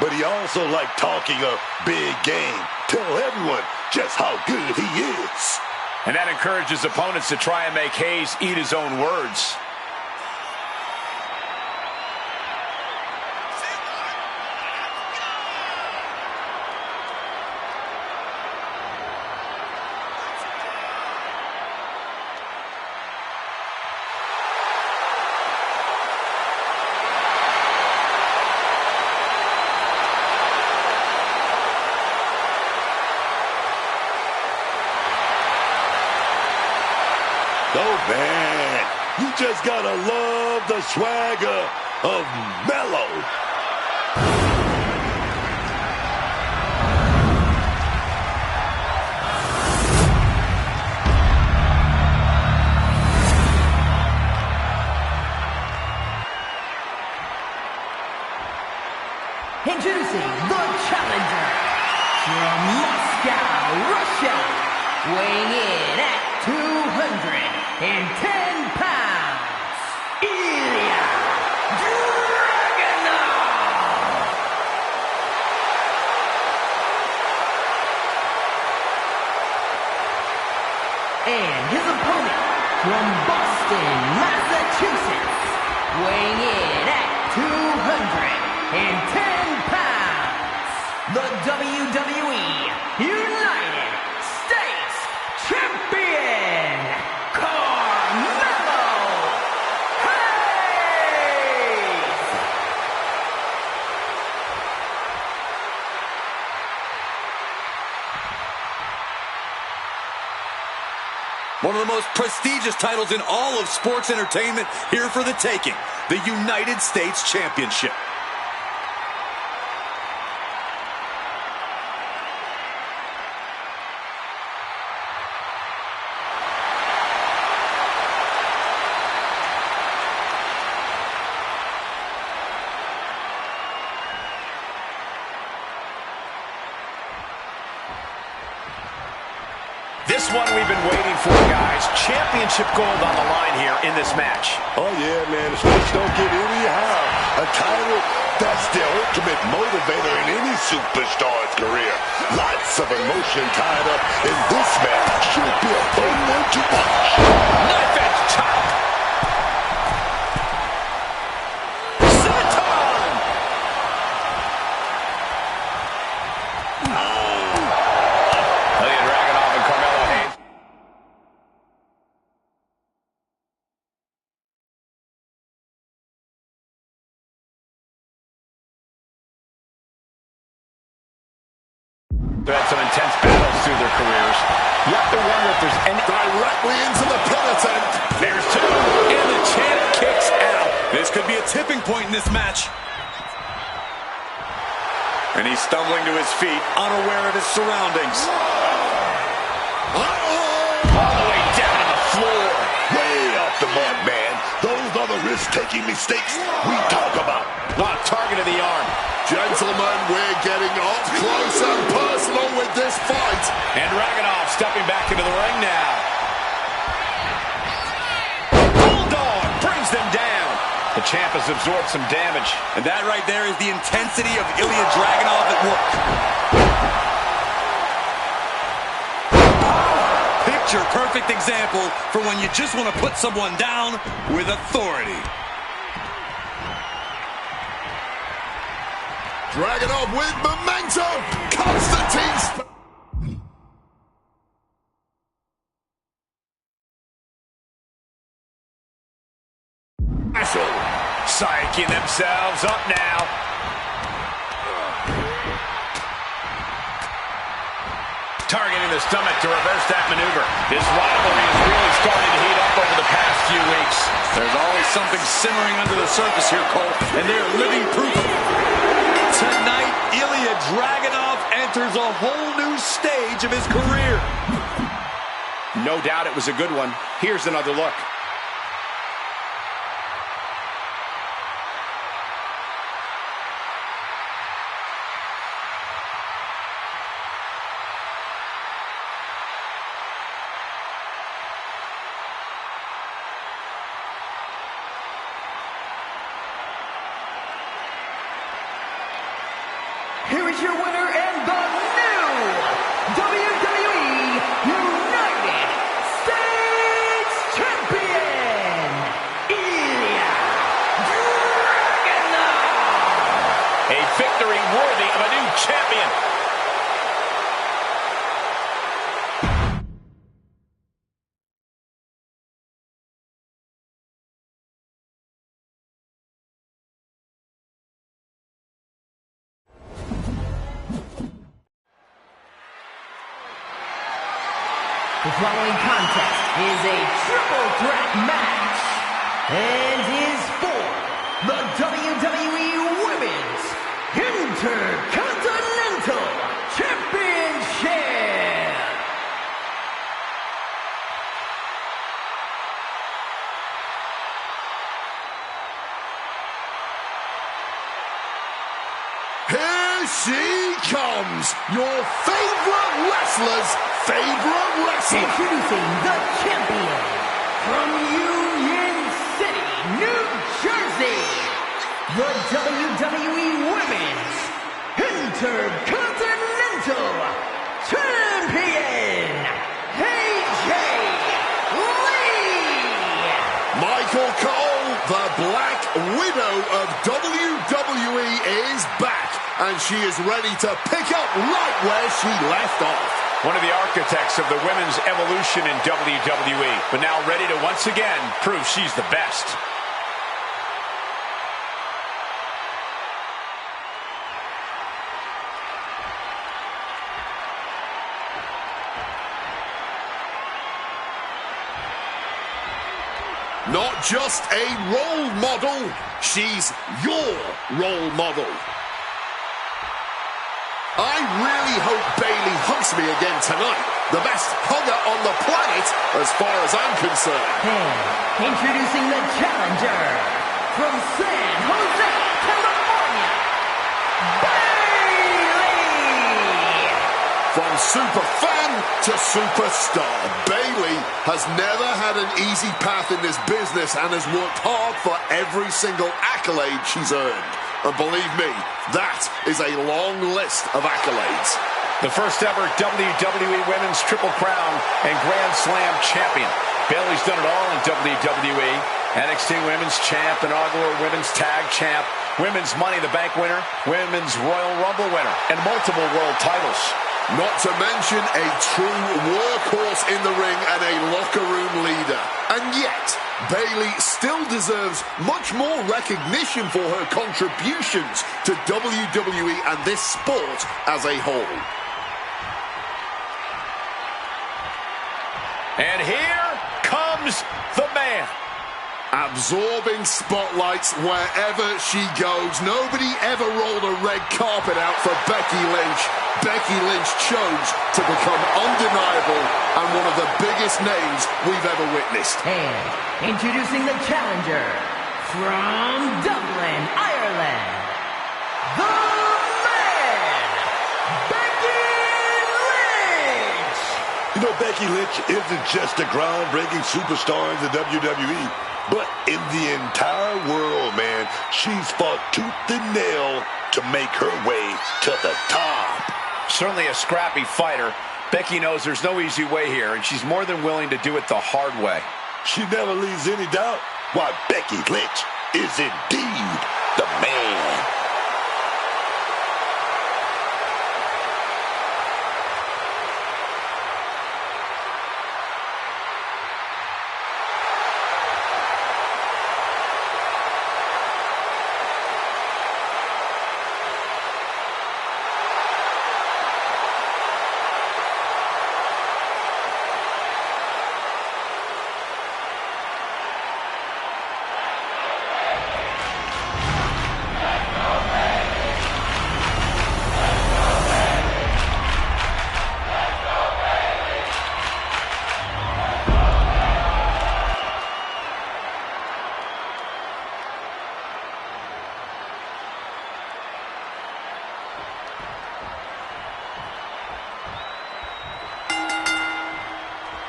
but he also likes talking a big game. Tell everyone just how good he is. And that encourages opponents to try and make Hayes eat his own words. Oh, man, you just gotta love the swagger of mellow. Introducing the challenger from Moscow, Russia, weighing in at 210 pounds, Ilya Dragunov. And his opponent from Boston, Massachusetts, weighing in at 210 pounds, the WWE United States Champion, Carmelo Hayes. One of the most prestigious titles in all of sports entertainment here for the taking, the United States Championship. This one we've been waiting for, guys. Championship gold on the line here in this match. Oh, yeah, man. The stakes don't get any higher. A title, that's the ultimate motivator in any superstar's career. Lots of emotion tied up in this match. Should be a fun one to watch. Knife edge chop. Senton. Ilya Dragunov and Carmelo Hayes. They've had some intense battles through their careers. You have to wonder if there's any... Directly into the pin attempt. There's two, and the champ kicks out. This could be a tipping point in this match. And he's stumbling to his feet, unaware of his surroundings. All the way down to the floor. Way off the mark, man. Those are the risk-taking mistakes we talk about. Target of the arm. Gentlemen, we're getting up close and personal with this fight. And Dragunov stepping back into the ring now. Bulldog brings them down. The champ has absorbed some damage. And that right there is the intensity of Ilya Dragunov at work. Picture-perfect example for when you just want to put someone down with authority. Dragunov with momentum. Constantine. Psyching themselves up now. Targeting the stomach to reverse that maneuver. This rivalry is really starting to heat up over the past few weeks. There's always something simmering under the surface here, Cole, and they're living proof of it. Tonight, Ilya Dragunov enters a whole new stage of his career. No doubt it was a good one. Here's another look. Here is your winner and the new WWE United States Champion, Ilya Dragunov. A victory worthy of a new champion. The following contest is a triple threat match and is for the she comes, your favorite wrestler's favorite wrestler. Introducing the champion from Union City, New Jersey, the WWE Women's Intercontinental Champion, AJ Lee. Michael Cole, the Black Widow of WWE, is back, and she is ready to pick up right where she left off. One of the architects of the women's evolution in WWE, but now ready to once again prove she's the best. Not just a role model, she's your role model. I really hope Bayley hugs me again tonight. The best hugger on the planet, as far as I'm concerned. And introducing the challenger from San Jose, California, Bayley. From super fan to superstar, Bayley has never had an easy path in this business and has worked hard for every single accolade she's earned. And believe me, that is a long list of accolades. The first ever WWE Women's Triple Crown and Grand Slam champion. Bayley's done it all in WWE. NXT Women's Champ, inaugural Women's Tag Champ, Women's Money in the Bank winner, Women's Royal Rumble winner, and multiple world titles. Not to mention a true workhorse in the ring and a locker room leader. And yet, Bayley still deserves much more recognition for her contributions to WWE and this sport as a whole. And here comes the man. Absorbing spotlights wherever she goes. Nobody ever rolled a red carpet out for Becky Lynch. Becky Lynch chose to become undeniable and one of the biggest names we've ever witnessed. And introducing the challenger from Dublin, Ireland, the man, Becky Lynch. You know, Becky Lynch isn't just a groundbreaking superstar in the WWE, but in the entire world, man. She's fought tooth and nail to make her way to the top. Certainly a scrappy fighter. Becky knows there's no easy way here, and she's more than willing to do it the hard way. She never leaves any doubt why Becky Lynch is indeed the man.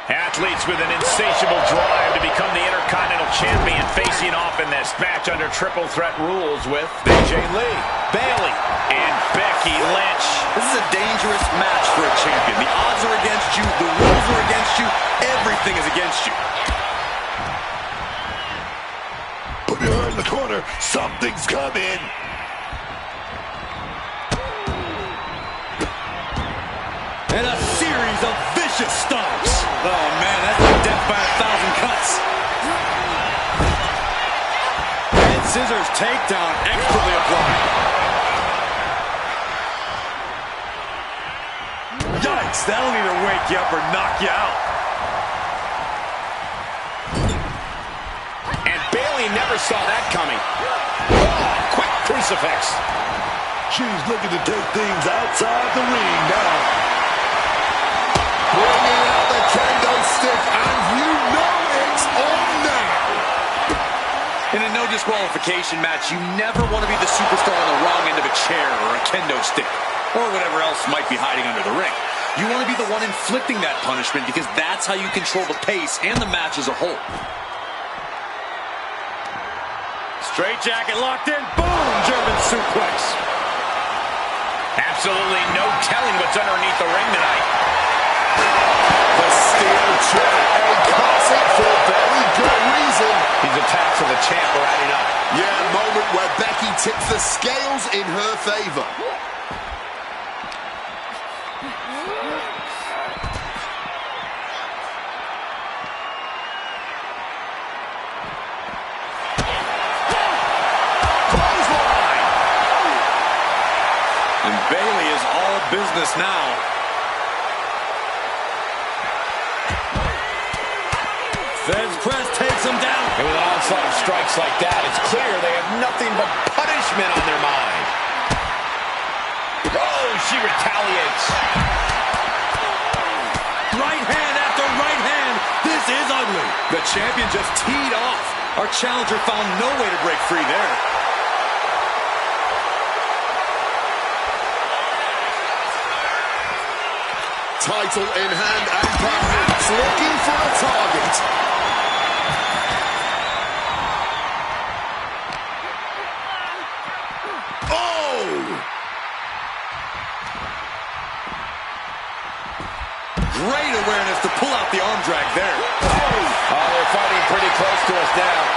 Athletes with an insatiable drive to become the Intercontinental Champion facing off in this match under triple threat rules with AJ Lee, Bayley, and Becky Lynch. This is a dangerous match for a champion. The odds are against you, the rules are against you, everything is against you. Putting her in the corner, something's coming. And a series of vicious stomps. Oh man, that's like death by 1,000 cuts. And scissors takedown expertly applied. Yikes, that'll either wake you up or knock you out. And Bayley never saw that coming. Oh, quick crucifix. She's looking to take things outside the ring now. Bringing out the kendo stick, and you know it's on now. In a no disqualification match, you never want to be the superstar on the wrong end of a chair or a kendo stick, or whatever else might be hiding under the ring. You want to be the one inflicting that punishment because that's how you control the pace and the match as a whole. Straight jacket locked in. Boom! German suplex. Absolutely no telling what's underneath the ring tonight. The steel chair, a classic for very good reason. These attacks of the champ are adding up. Yeah, a moment where Becky tips the scales in her favor. Bayley is all business now. Feds press takes him down. And with an onslaught of strikes like that, it's clear they have nothing but punishment on their mind. Oh, she retaliates. Right hand after right hand. This is ugly. The champion just teed off. Our challenger found no way to break free there. Title in hand and perhaps looking for a target. Oh! Great awareness to pull out the arm drag there. Oh, they're fighting pretty close to us now.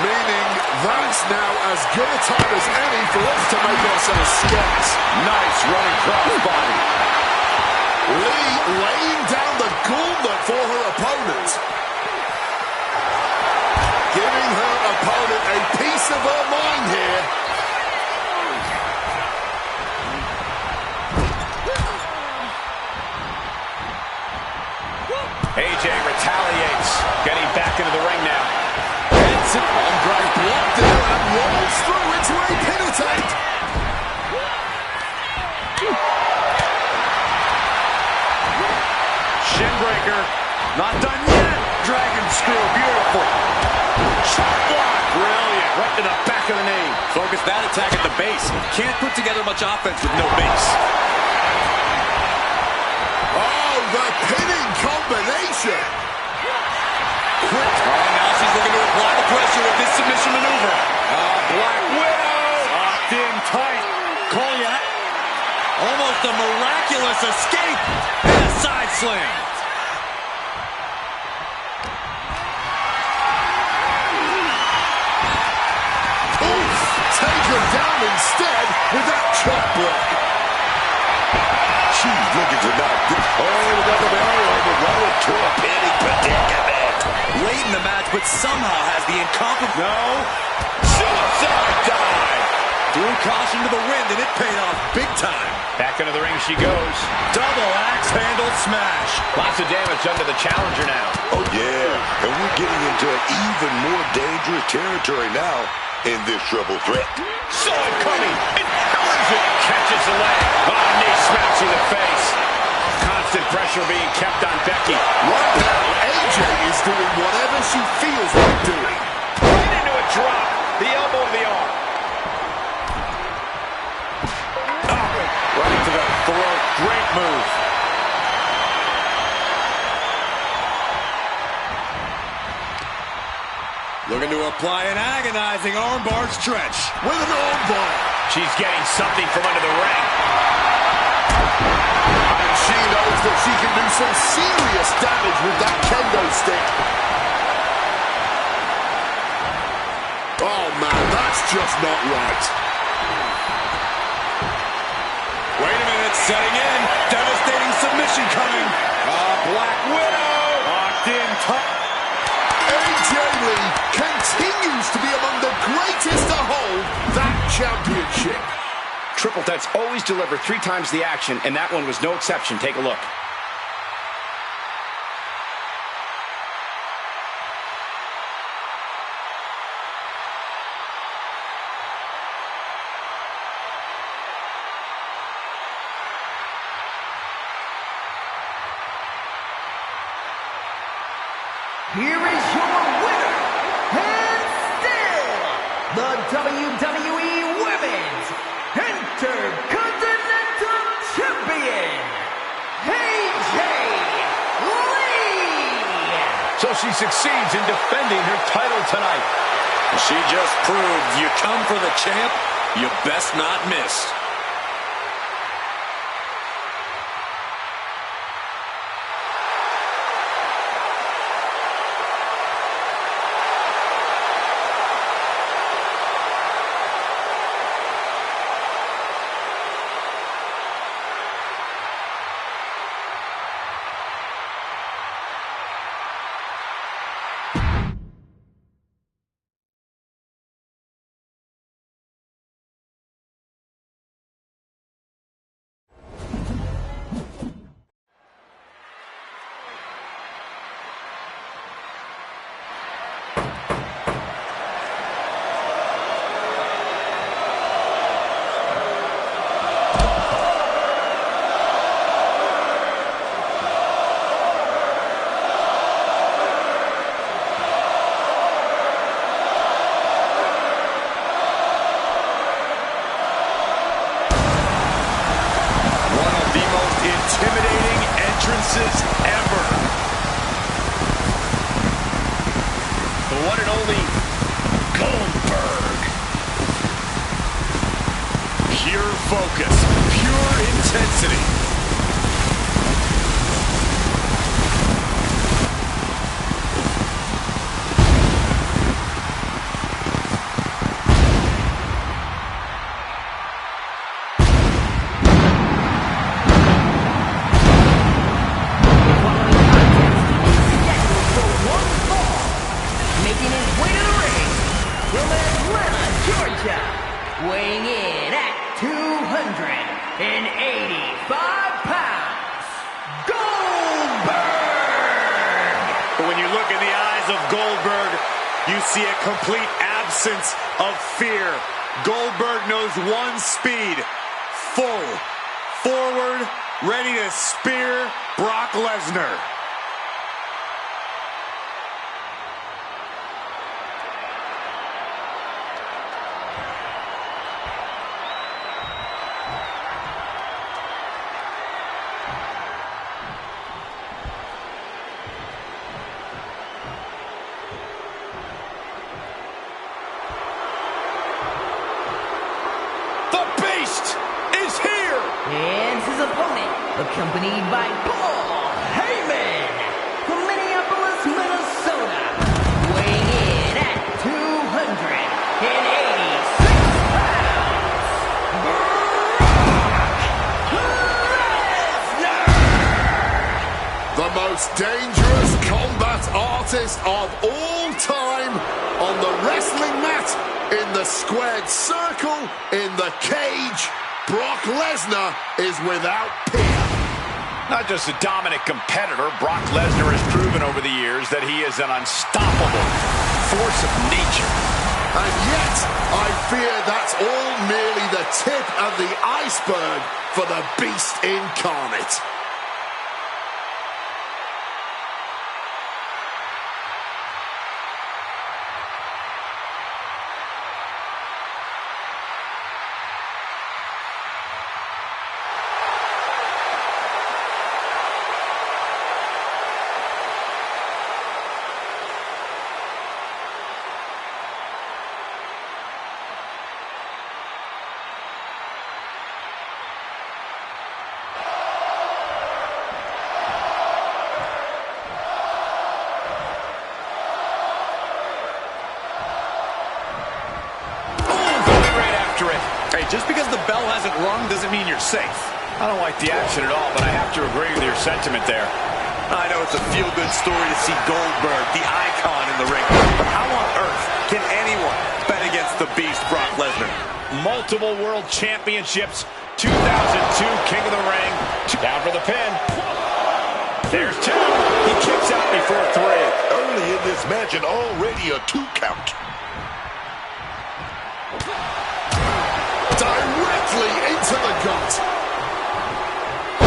Meaning that's now as good a time as any for us to make ourselves scarce. Nice running crossbody. Lee laying down the gauntlet for her opponent. Giving her opponent a piece of her mind here. AJ retaliates. Getting back into the ring now. Hits it. Andre blocked there and rolls through into a pin attempt. Shinbreaker. Not done yet. Dragon screw. Beautiful. Chop block. Brilliant. Right to the back of the knee. Focus that attack at the base. Can't put together much offense with no base. Oh, the pinning combination. Quick. Oh, now she's looking to apply the pressure with this submission maneuver. Black Widow. Locked in tight. Call ya. Almost a miraculous escape. And a side slam. Oof, take her down instead with that chop block. She's looking to knock this. Oh, another barrel over right into a pinning predicament. Late in the match, but somehow has the incomparable... No. Suicide dive. Threw caution to the wind, and it paid off big time. Back into the ring she goes. Double axe handle smash. Lots of damage under the challenger now. Oh, yeah. And we're getting into an even more dangerous territory now in this triple threat. Saw it coming. It powers it. Catches the leg. Oh, knee smacks in the face. Constant pressure being kept on Becky. Right now, AJ is doing whatever she feels like doing. Right into a drop. The elbow to the arm. Right to the throat. Great move. Looking to apply an agonizing armbar stretch. With an armbar. She's getting something from under the ring. And she knows that she can do some serious damage with that kendo stick. Oh, man, that's just not right. Wait a minute, setting in. Devastating submission coming. Black Widow. Locked in tight. AJ Lee continues to be among the greatest to hold that championship. Triple threats always deliver 3 times the action, and that one was no exception. Take a look. Here is your winner, and still the WWE Women's Intercontinental Champion, AJ Lee! So she succeeds in defending her title tonight. She just proved you come for the champ, you best not miss. Intimidating entrances ever. The one and only Goldberg. Pure focus, pure intensity. Weighing in at 285 pounds, Goldberg! But when you look in the eyes of Goldberg, you see a complete absence of fear. Goldberg knows one speed, full, forward, ready to spear Brock Lesnar. Is here! And his opponent, accompanied by Paul Heyman from Minneapolis, Minnesota, weighing in at 286 pounds, Brock Lesnar! The most dangerous combat artist of all time on the wrestling mat, in the squared circle, in the cage. Brock Lesnar is without peer. Not just a dominant competitor, Brock Lesnar has proven over the years that he is an unstoppable force of nature. And yet, I fear that's all merely the tip of the iceberg for the beast incarnate. Hey, just because the bell hasn't rung doesn't mean you're safe. I don't like the action at all, but I have to agree with your sentiment there. I know it's a feel-good story to see Goldberg, the icon in the ring, but how on earth can anyone bet against the beast Brock Lesnar? Multiple world championships, 2002 King of the Ring, down for the pin. There's two. He kicks out before three. Early in this match and already a 2 count. Directly into the gut.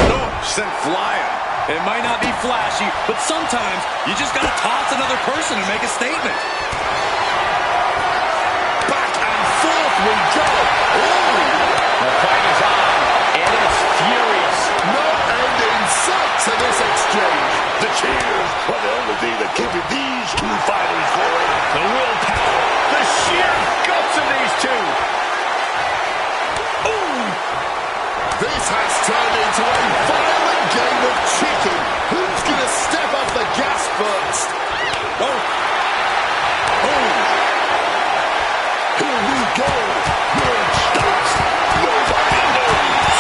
No, sent flying. It might not be flashy, but sometimes you just gotta toss another person and make a statement. Back giving these two fighters for it. The willpower, the sheer guts of these two. This has turned into a violent game of chicken. Who's going to step off the gas first? Oh. Here we go. Where it stops, nobody knows.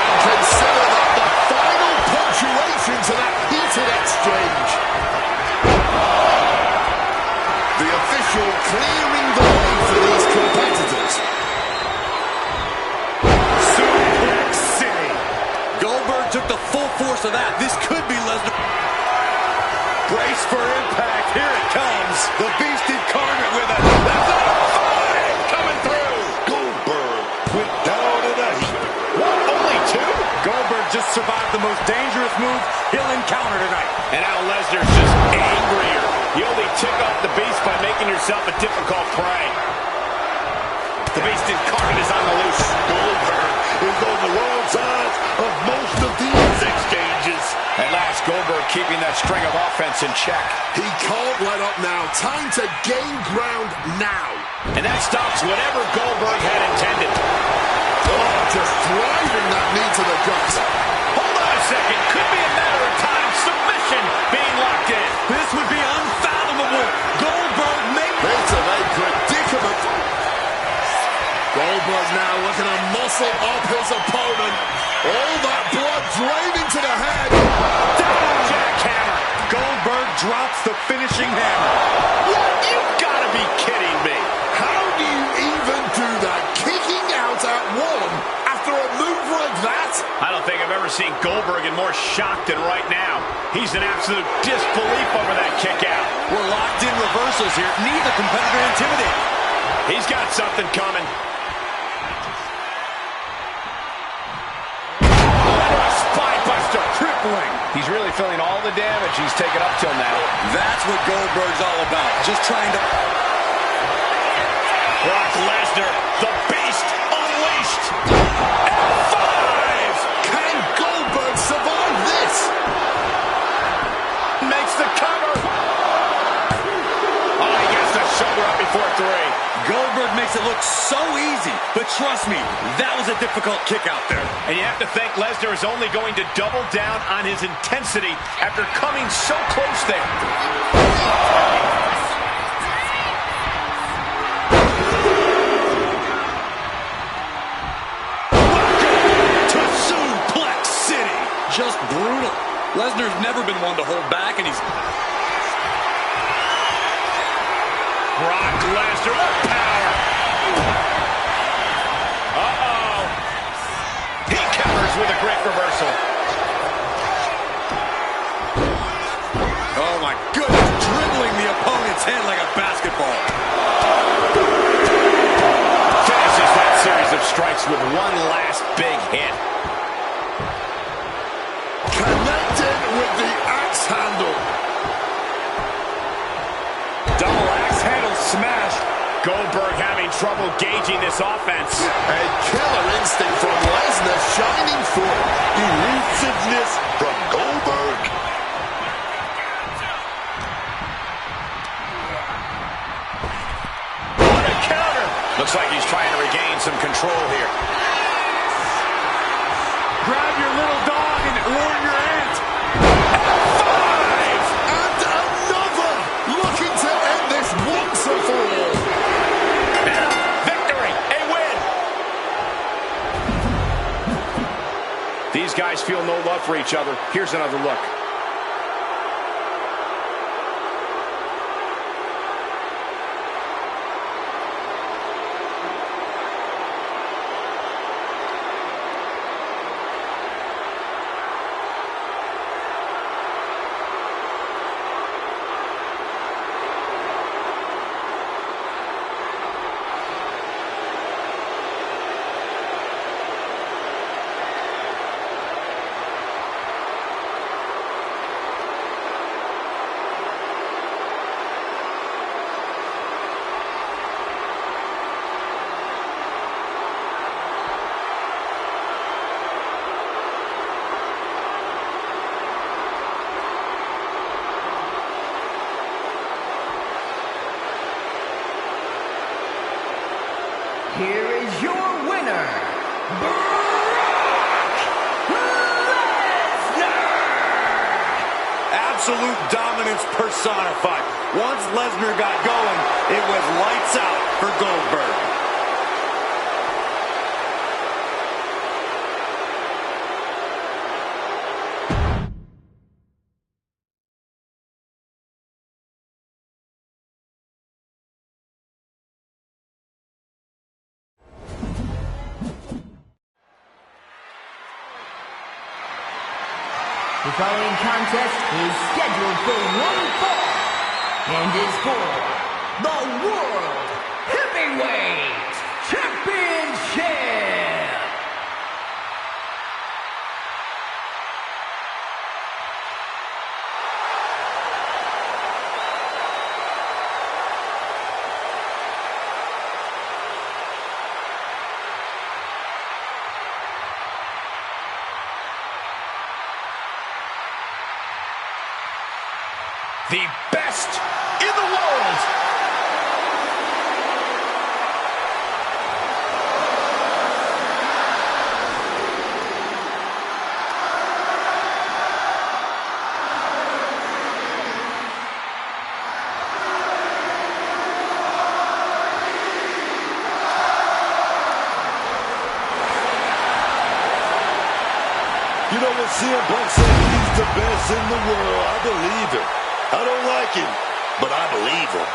And consider that the final punctuation to that heated exchange. The official clearing the way for these competitors. Suplex City. Goldberg took the full force of that. This could be Lesnar. Brace for impact. Here it comes. The Beast incarnate with it. That's a five coming through. Goldberg went down in a heap. What, only two? Goldberg just survived the most dangerous move he'll encounter tonight. And now Lesnar's just angrier. You only tick off the Beast by making yourself a difficult prey. The Beast incarnate is on the loose. Goldberg is on the wrong side of most of these exchanges. At last, Goldberg keeping that string of offense in check. He can't let up now. Time to gain ground now. And that stops whatever Goldberg had intended. Oh, just driving that knee to the gut. Hold on a second. Could be a matter of time. Submission being locked in. This would be unfathomable. Goldberg made Bit of a predicament. Goldberg now looking to muscle up his opponent. All that blood draining to the head. Down jackhammer. Goldberg drops the finishing hammer. What? You've got to be kidding me. How do you even do that? Kicking out at one after a move like that? I don't think I've ever seen Goldberg in more shock than right now. He's in absolute disbelief over that kick out. We're locked in reversals here. Neither competitor intimidated. He's got something coming. Crippling. He's really feeling all the damage he's taken up till now. That's what Goldberg's all about. Just trying to... Brock Lesnar, the Beast unleashed. F5! Can Goldberg survive this? Makes the cover. Oh, he gets the shoulder up before three. Goldberg makes it look so easy, but trust me, that was a difficult kick out there. And you have to think Lesnar is only going to double down on his intensity after coming so close there. To Suplex City. Just brutal. Lesnar's never been one to hold back, and he's... Brock Lesnar, what power! Uh-oh. He counters with a great reversal. Oh, my goodness. Dribbling the opponent's head like a basketball. Finishes that series of strikes with one last big hit. Connected with the axe handle. Double axe handle smash. Goldberg having trouble gauging this offense. A killer instinct from Lesnar shining through. Elusiveness from Goldberg. What a counter. Looks like he's trying to regain some control here. Grab your little dog and warn your aunt. Five! And another. Looking to end this once and for all. Victory! A win! These guys feel no love for each other. Here's another look. here is your winner, Brock Lesnar! Absolute dominance personified. Once Lesnar got going, it was lights out for Goldberg. The following contest is scheduled for one fall and is for the World Heavyweight Championship. The best in the world. You know what CM Punk said? He's the best in the world. I believe it. I don't like him, but I believe him.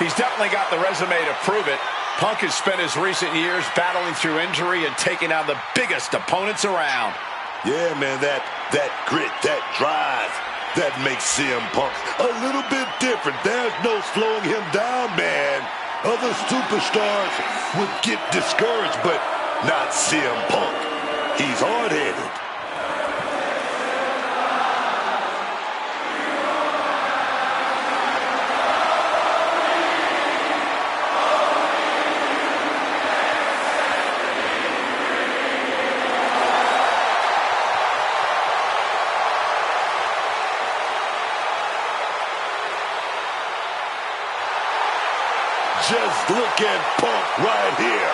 He's definitely got the resume to prove it. Punk has spent his recent years battling through injury and taking on the biggest opponents around. Yeah, man, that grit, that drive, that makes CM Punk a little bit different. There's no slowing him down, man. Other superstars would get discouraged, but not CM Punk. He's hard-headed. Just look at Punk right here.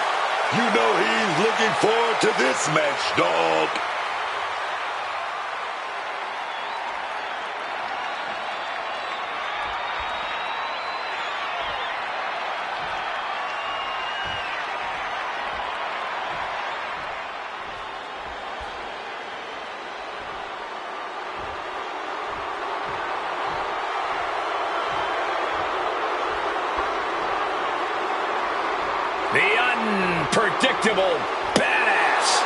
You know he's looking forward to this match, dog. The unpredictable badass,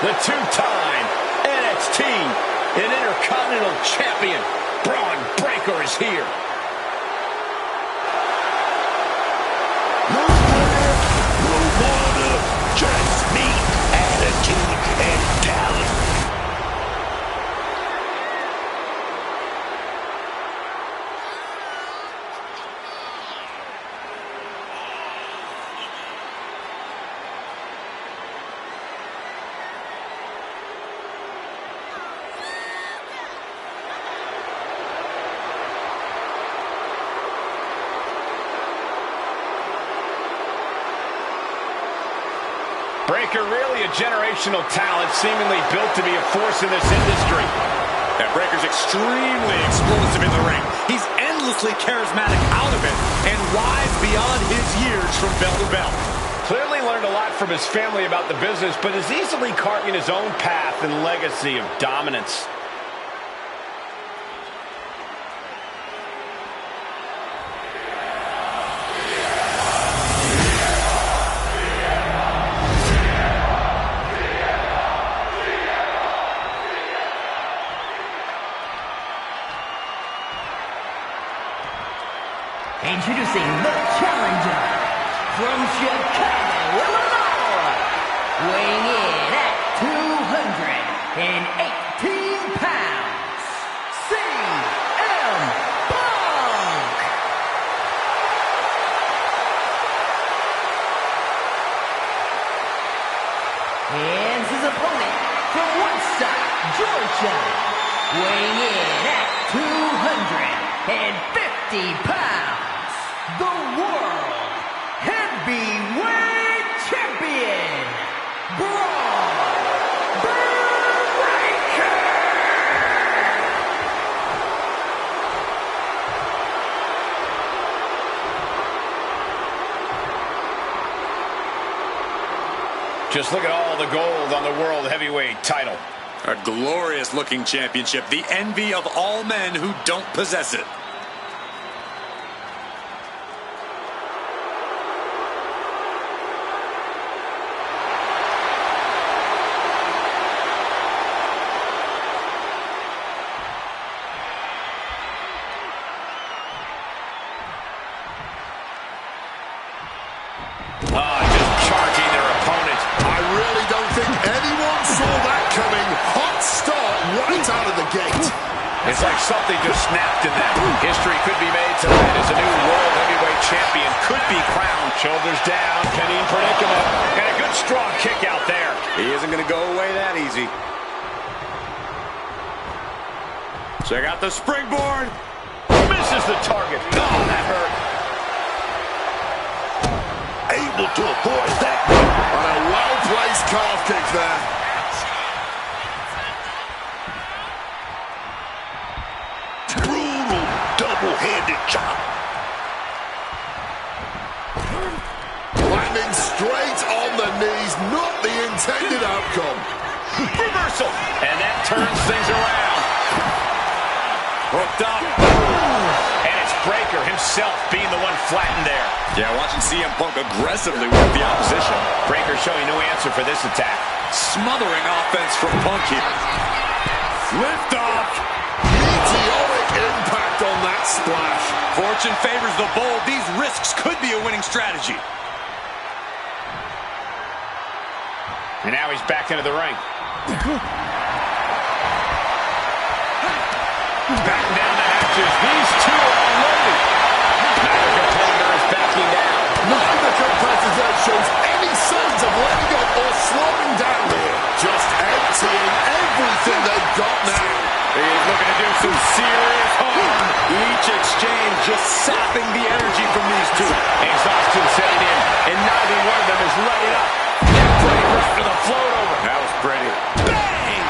the two-time NXT and Intercontinental Champion, Braun Breaker is here. No player will wanna just meet attitude and talent. Breaker really a generational talent, seemingly built to be a force in this industry. And Breaker's extremely explosive in the ring. He's endlessly charismatic out of it and wise beyond his years from bell to bell. Clearly learned a lot from his family about the business, but is easily carving his own path and legacy of dominance. Introducing the challenger from Chicago, Illinois, weighing in at 218 pounds, CM Punk. And his opponent from Woodstock, Georgia, weighing in at 250 pounds. The World Heavyweight Champion. Just look at all the gold on the World Heavyweight title. A glorious-looking championship. The envy of all men who don't possess it. Just charging their opponent. I really don't think anyone saw that coming. Hot start right out of the gate. It's like something just snapped in them. History could be made tonight as a new World Heavyweight Champion could be crowned. Shoulders down, pinning predicament. And a good strong kick out there. He isn't going to go away that easy. Check out the springboard. Misses the target. Oh, that hurt. Able to avoid that. On a well-placed calf kick there. Brutal double-handed chop. Landing straight on the knees, not the intended outcome. Reversal. And that turns things around. Hooked up. And it's Breakker himself being the one flattened there. Yeah, watching CM Punk aggressively with the opposition. Breakker showing no answer for this attack. Smothering offense from Punk here. Lift off. Meteoric impact on that splash. Fortune favors the bold. These risks could be a winning strategy. And now he's back into the ring. Back down the hatches. These two are unloaded. Neither competitor is backing down. Neither competitor shows any signs of letting up or slowing down here. Just emptying everything they've got now. He's looking to do some serious harm. Each exchange just sapping the energy from these two. Exhaustion setting in, and neither one of them is letting up. Breakker after the float over. That was pretty. Bang!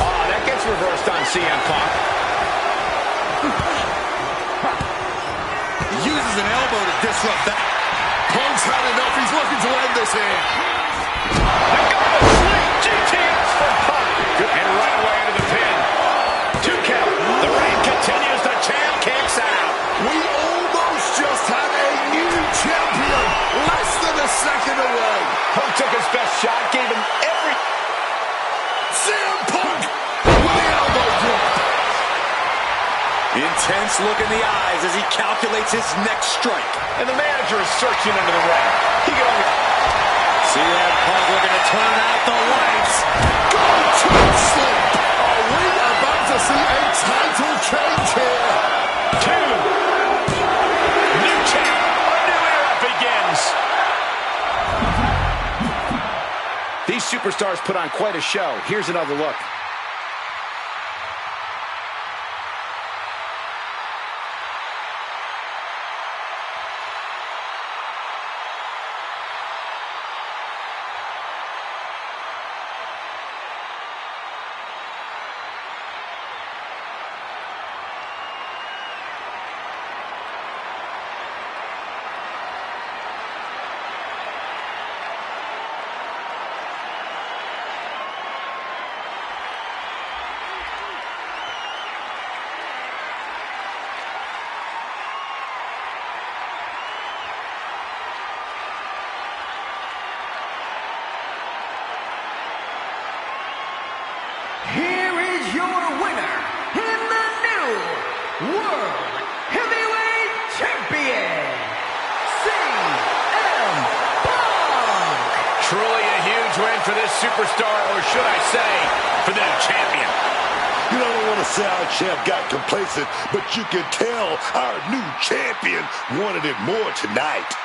Oh, that gets reversed on CM Punk. Uses an elbow to disrupt that. Punk's had enough. He's looking to end this here. The Garden Sweep GTS for Punk. And right away into the pin. 2 count. The reign continues. The champ kicks out. We almost just had a new champion. Less than a second away. Punk took his best shot, gave him every... CM Punk with the elbow drop. Intense look in the eyes as he calculates his next strike. And the manager is searching under the ring. He can only... CM Punk looking to turn out the lights. Go to sleep. Are we about to see a title change here? 2. New champ. A new era begins. These superstars put on quite a show. Here's another look. Here is your winner, in the new World Heavyweight Champion, CM Punk. Truly a huge win for this superstar, or should I say, for the champion. You know, I don't want to say our champ got complacent, but you can tell our new champion wanted it more tonight.